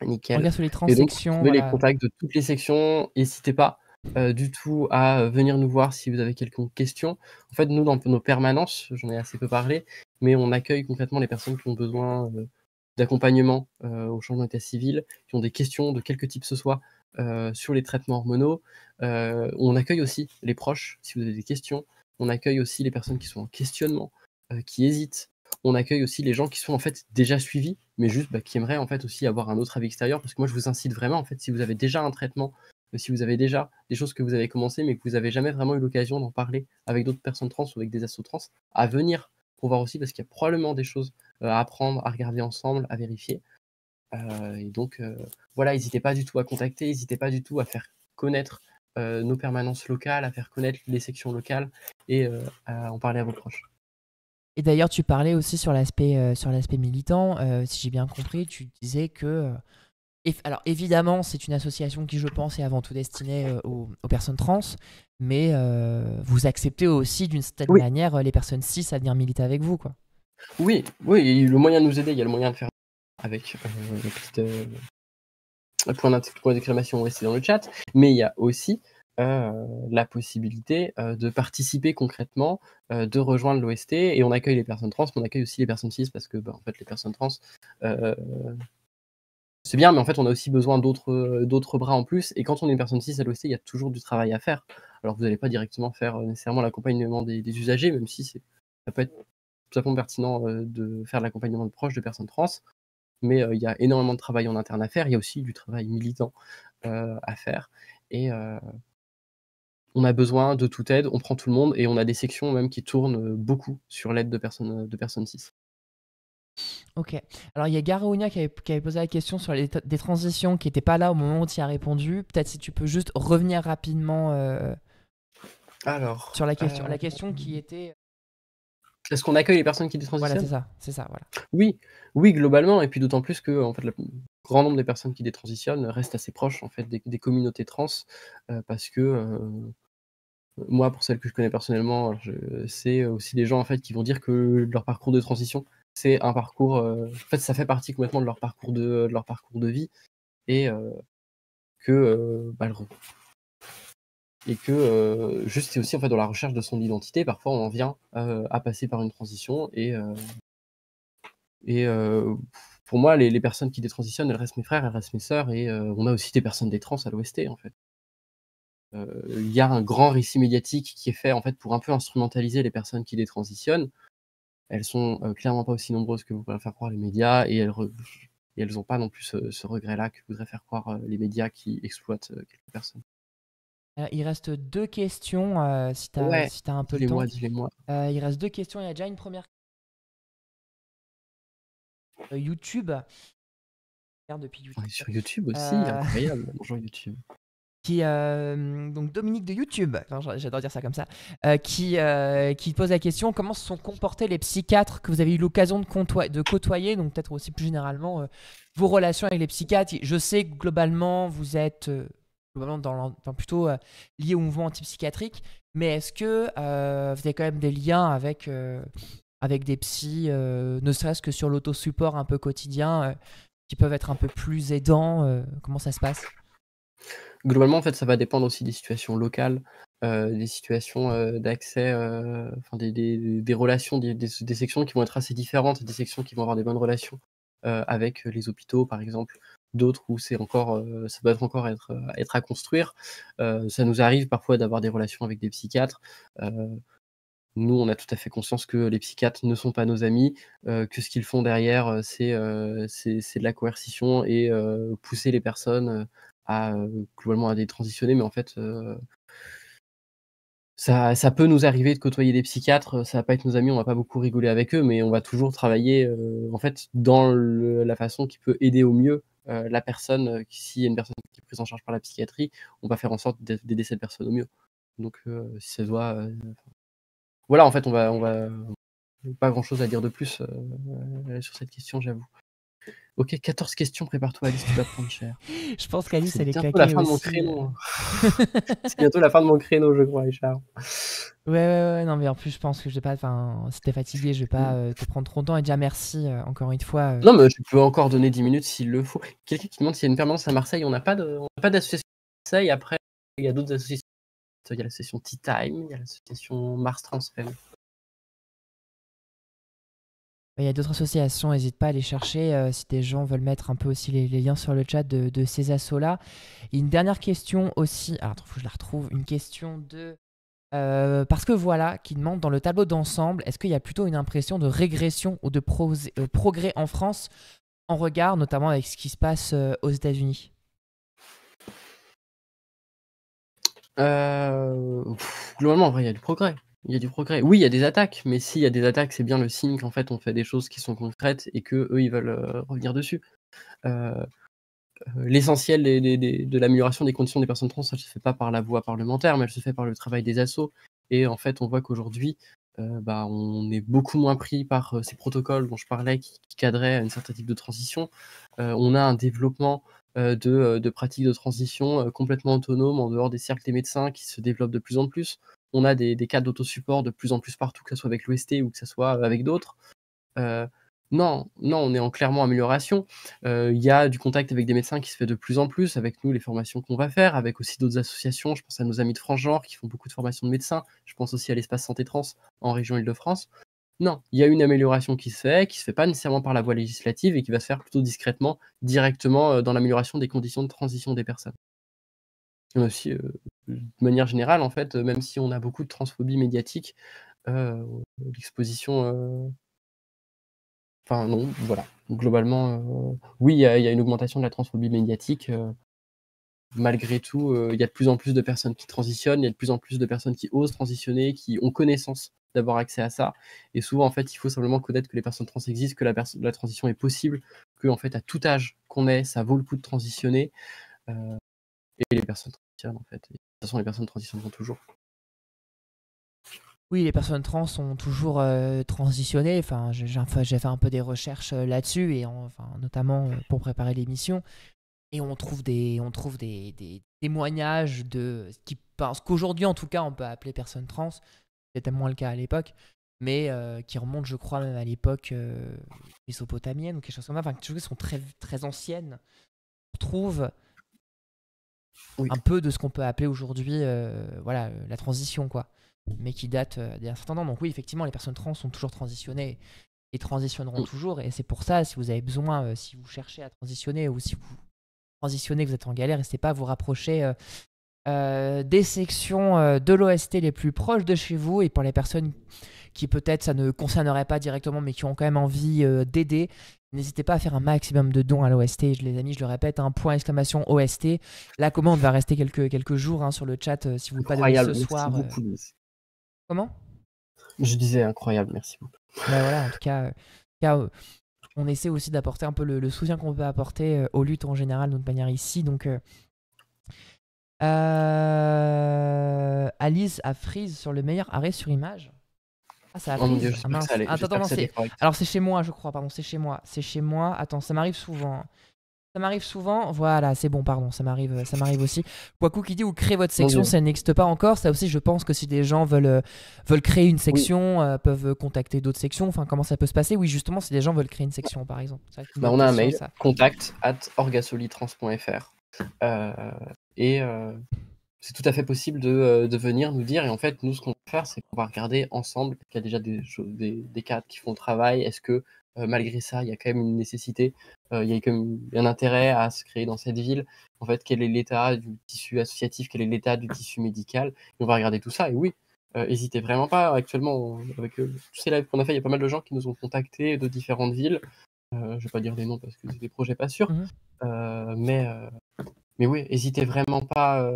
Nickel. Orgasolitrans Et donc, vous section. trouvez les Voilà. contacts de toutes les sections. N'hésitez pas du tout à venir nous voir si vous avez quelques questions. En fait, nous, dans nos permanences, j'en ai assez peu parlé, mais on accueille concrètement les personnes qui ont besoin d'accompagnement au changement d'état civil, qui ont des questions de quelque type ce soit sur les traitements hormonaux. On accueille aussi les proches, si vous avez des questions. On accueille aussi les personnes qui sont en questionnement, qui hésitent. On accueille aussi les gens qui sont en fait déjà suivis, mais juste qui aimeraient en fait aussi avoir un autre avis extérieur. Parce que moi, je vous incite vraiment, en fait, si vous avez déjà un traitement, si vous avez déjà des choses que vous avez commencé, mais que vous n'avez jamais vraiment eu l'occasion d'en parler avec d'autres personnes trans ou avec des assos trans, à venir pour voir aussi, parce qu'il y a probablement des choses à apprendre, à regarder ensemble, à vérifier. Et donc, voilà, n'hésitez pas du tout à contacter, n'hésitez pas du tout à faire connaître nos permanences locales, à faire connaître les sections locales et à en parler à vos proches. Et d'ailleurs, tu parlais aussi sur l'aspect militant. Si j'ai bien compris, tu disais que. Alors, évidemment, c'est une association qui, je pense, est avant tout destinée aux personnes trans, mais vous acceptez aussi, d'une certaine manière, les personnes cis à venir militer avec vous, quoi. Oui, le moyen de nous aider, il y a le moyen de faire avec le petit point d'exclamation OST dans le chat, mais il y a aussi la possibilité de participer concrètement, de rejoindre l'OST, et on accueille les personnes trans, mais on accueille aussi les personnes cis, parce que en fait, les personnes trans, c'est bien, mais en fait, on a aussi besoin d'autres bras en plus, et quand on est une personne cis à l'OST, il y a toujours du travail à faire. Alors vous n'allez pas directement faire nécessairement l'accompagnement des usagers, même si ça peut être tout à fait pertinent de faire l'accompagnement de proches de personnes trans, mais il y a énormément de travail en interne à faire. Il y a aussi du travail militant à faire, et on a besoin de toute aide, on prend tout le monde et on a des sections même qui tournent, beaucoup sur l'aide de personnes cis. OK. Alors, il y a Garounia qui avait posé la question sur des transitions qui n'étaient pas là au moment où tu y as répondu. Peut-être si tu peux juste revenir rapidement Alors, sur la question. La question qui était. est-ce qu'on accueille les personnes qui Voilà, détransitionnent? c'est ça, voilà. Oui, oui, globalement et puis d'autant plus que en fait, le grand nombre des personnes qui détransitionnent restent assez proches, en fait, des communautés trans, parce que, moi, pour celles que je connais personnellement, c'est aussi des gens, en fait, qui vont dire que leur parcours de transition, c'est un parcours, en fait, ça fait partie complètement de leur parcours de vie et que, juste c'est aussi, en fait, dans la recherche de son identité, parfois on en vient, à passer par une transition et pour moi, les personnes qui détransitionnent, elles restent mes frères, elles restent mes sœurs et on a aussi des personnes des trans à l'OST, en fait. Il y a un grand récit médiatique qui est fait, en fait, pour un peu instrumentaliser les personnes qui détransitionnent. Elles sont, clairement pas aussi nombreuses que voudraient faire croire les médias et elles ont pas non plus ce regret-là que voudraient faire croire, les médias qui exploitent, quelques personnes. Il reste 2 questions si tu as, Ouais, si t'as un peu le temps. dis-les-moi, dis-les-moi. Il reste 2 questions. Il y a déjà une première YouTube. Regarde depuis On est YouTube. sur YouTube aussi, Euh, incroyable. Bonjour YouTube. donc Dominique de YouTube, enfin, j'adore dire ça comme ça, qui pose la question comment se sont comportés les psychiatres que vous avez eu l'occasion de côtoyer, donc peut-être aussi plus généralement vos relations avec les psychiatres. Je sais que globalement vous êtes globalement plutôt lié au mouvement antipsychiatrique, mais est-ce que vous avez quand même des liens avec des psys, ne serait-ce que sur l'autosupport un peu quotidien, qui peuvent être un peu plus aidants, comment ça se passe? Globalement, en fait, ça va dépendre aussi des situations locales, des situations, d'accès, enfin des relations, des sections qui vont être assez différentes, des sections qui vont avoir des bonnes relations, avec, les hôpitaux, par exemple. D'autres où c'est encore, ça doit être encore être à construire. Ça nous arrive parfois d'avoir des relations avec des psychiatres. Heu, Nous, on a tout à fait conscience que les psychiatres ne sont pas nos amis, que ce qu'ils font derrière, c'est de la coercition et pousser les personnes, à, globalement à détransitionner. Mais en fait, ça peut nous arriver de côtoyer des psychiatres, ça va pas être nos amis, on va pas beaucoup rigoler avec eux, mais on va toujours travailler, en fait, dans la façon qui peut aider au mieux, la personne, s'il y a une personne qui est prise en charge par la psychiatrie, on va faire en sorte d'aider cette personne au mieux. Donc si ça doit, voilà, en fait, on va pas grand chose à dire de plus, sur cette question, j'avoue. OK, 14 questions, prépare-toi Alice, tu vas prendre cher. Je pense qu'Alice, C'est elle est bientôt la claquée fin de mon aussi. créneau, hein. C'est bientôt la fin de mon créneau, je crois, Richard. Ouais, ouais, ouais, non, mais en plus, je pense que je vais pas. Enfin, si t'es fatigué, je vais pas te prendre trop de temps. Et déjà, merci encore une fois. Non, mais tu peux encore donner 10 minutes s'il le faut. Quelqu'un qui demande s'il y a une permanence à Marseille, on n'a pas d'association à Marseille. Après, il y a d'autres associations. Il y a l'association Tea Time, il y a l'association Mars Trans Femme. Il y a d'autres associations, n'hésite pas à les chercher si des gens veulent mettre un peu aussi les liens sur le chat de ces assos-là. Et une dernière question aussi. Alors, faut que je la retrouve. Une question de. Parce que voilà, qui demande dans le tableau d'ensemble, est-ce qu'il y a plutôt une impression de régression ou de progrès en France en regard notamment avec ce qui se passe aux États-Unis? Globalement, en vrai, il y a du progrès. Il y a du progrès. Oui, il y a des attaques, mais s'il y a des attaques, c'est bien le signe qu'en fait, on fait des choses qui sont concrètes et qu'eux, ils veulent, revenir dessus. Heu L'essentiel de l'amélioration des conditions des personnes trans, ça ne se fait pas par la voie parlementaire, mais elle se fait par le travail des assos et en fait, on voit qu'aujourd'hui, on est beaucoup moins pris par, ces protocoles dont je parlais qui cadraient une certain type de transition. On a un développement, de pratiques de transition, complètement autonomes en dehors des cercles des médecins qui se développent de plus en plus. On a des cas d'autosupport de plus en plus partout, que ça soit avec l'OST ou que ça soit, avec d'autres. Heu, non, non, on est en clairement amélioration. Il y a du contact avec des médecins qui se fait de plus en plus, avec nous, les formations qu'on va faire, avec aussi d'autres associations. Je pense à nos amis de Transgenre qui font beaucoup de formations de médecins. Je pense aussi à l'Espace Santé Trans en région Île-de-France. Non, il y a une amélioration qui se fait pas nécessairement par la voie législative et qui va se faire plutôt discrètement, directement, dans l'amélioration des conditions de transition des personnes. Et aussi, de manière générale, en fait, même si on a beaucoup de transphobie médiatique, heu, l'exposition, enfin non, voilà. Globalement, oui, il y a une augmentation de la transphobie médiatique, malgré tout, il y a de plus en plus de personnes qui transitionnent, il y a de plus en plus de personnes qui osent transitionner, qui ont connaissance d'avoir accès à ça. Et souvent, en fait, il faut simplement connaître que les personnes trans existent, que la transition est possible, que en fait, à tout âge qu'on ait, ça vaut le coup de transitionner. Et les personnes transitionnent, en fait. Et de toute façon, les personnes transitionneront toujours. Oui, les personnes trans sont toujours transitionnées. Enfin, j'ai fait un peu des recherches là-dessus, et enfin, notamment pour préparer l'émission. Et on trouve des témoignages de ce qu'aujourd'hui, en tout cas, on peut appeler personnes trans. C'était moins le cas à l'époque, mais qui remontent, je crois, même à l'époque mésopotamienne ou quelque chose comme ça. Enfin, quelque chose qui sont très, très anciennes. On trouve Oui. un peu de ce qu'on peut appeler aujourd'hui voilà, la transition, quoi, mais qui date d'il y a un certain temps. Donc oui, effectivement, les personnes trans sont toujours transitionnées et transitionneront toujours. Et c'est pour ça, si vous avez besoin, si vous cherchez à transitionner, ou si vous transitionnez, que vous êtes en galère, n'hésitez pas à vous rapprocher des sections de l'OST les plus proches de chez vous. Et pour les personnes qui peut-être ça ne concernerait pas directement, mais qui ont quand même envie d'aider, n'hésitez pas à faire un maximum de dons à l'OST. Les amis, je le répète, un point exclamation OST. La commande va rester quelques jours sur le chat si vous ne voulez pas donner ce soir. Merci beaucoup, Louise. Comment? Je disais incroyable, merci beaucoup. Ben voilà, en tout cas, on essaie aussi d'apporter un peu le soutien qu'on peut apporter aux luttes en général, de notre manière ici. Donc, Alice a freeze sur le meilleur arrêt sur image. Ah, ça a Oh mon freeze. Dieu, Ah j'espère que mince. ça allait. Attends, J'espère non, que ça allait correct. alors c'est chez moi, je crois. Pardon, c'est chez moi. C'est chez moi. Attends, ça m'arrive souvent. Ça m'arrive souvent. Voilà, c'est bon, pardon. Ça m'arrive aussi. Kwaku qui dit ou créer votre section, ça n'existe pas encore. Ça aussi, je pense que si des gens veulent créer une section, peuvent contacter d'autres sections. Enfin, comment ça peut se passer? Oui, justement, si des gens veulent créer une section, par exemple. On a un mail, contact@orgasoli.trans.fr. Et c'est tout à fait possible de venir nous dire. Et en fait, nous, ce qu'on va faire, c'est qu'on va regarder ensemble qu'il y a déjà des cadres qui font le travail. Est-ce que malgré ça, il y a quand même une nécessité, il y a quand même un intérêt à se créer dans cette ville? En fait, quel est l'état du tissu associatif? Quel est l'état du tissu médical? Et on va regarder tout ça. Et oui, n'hésitez vraiment pas. Actuellement, avec tous ces lives qu'on a fait, il y a pas mal de gens qui nous ont contactés de différentes villes. Je ne vais pas dire des noms parce que c'est des projets pas sûrs. Mais oui, n'hésitez vraiment pas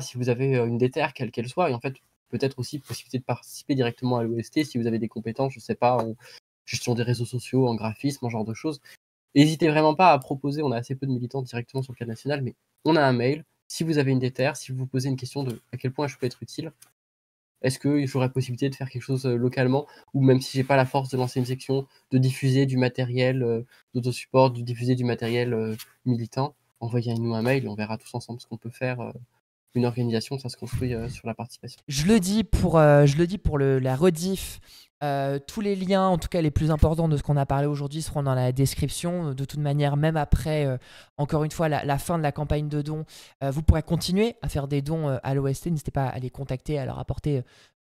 si vous avez une déterre, quelle qu'elle soit. Et en fait, peut-être aussi possibilité de participer directement à l'OST si vous avez des compétences, je sais pas, en gestion des réseaux sociaux, en graphisme, en genre de choses. N'hésitez vraiment pas à proposer. On a assez peu de militants directement sur le cadre national, mais on a un mail. Si vous avez une déterre, si vous vous posez une question de à quel point je peux être utile, est-ce que j'aurais possibilité de faire quelque chose localement, ou même si j'ai pas la force de lancer une section, de diffuser du matériel d'autosupport, de diffuser du matériel militant, envoyez-nous un mail et on verra tous ensemble ce qu'on peut faire. Une organisation, ça se construit sur la participation. Je le dis pour la rediff. Tous les liens, en tout cas les plus importants de ce qu'on a parlé aujourd'hui, seront dans la description. De toute manière, même après, encore une fois, la fin de la campagne de dons, vous pourrez continuer à faire des dons à l'OST. N'hésitez pas à les contacter, à leur apporter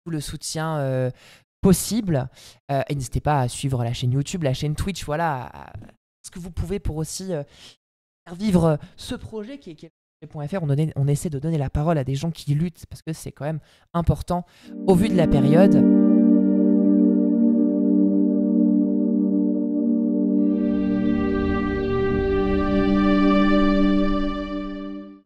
tout le soutien possible. Et n'hésitez pas à suivre la chaîne YouTube, la chaîne Twitch, voilà, ce que vous pouvez pour aussi faire vivre ce projet qui est .fr. On essaie de donner la parole à des gens qui luttent parce que c'est quand même important au vu de la période.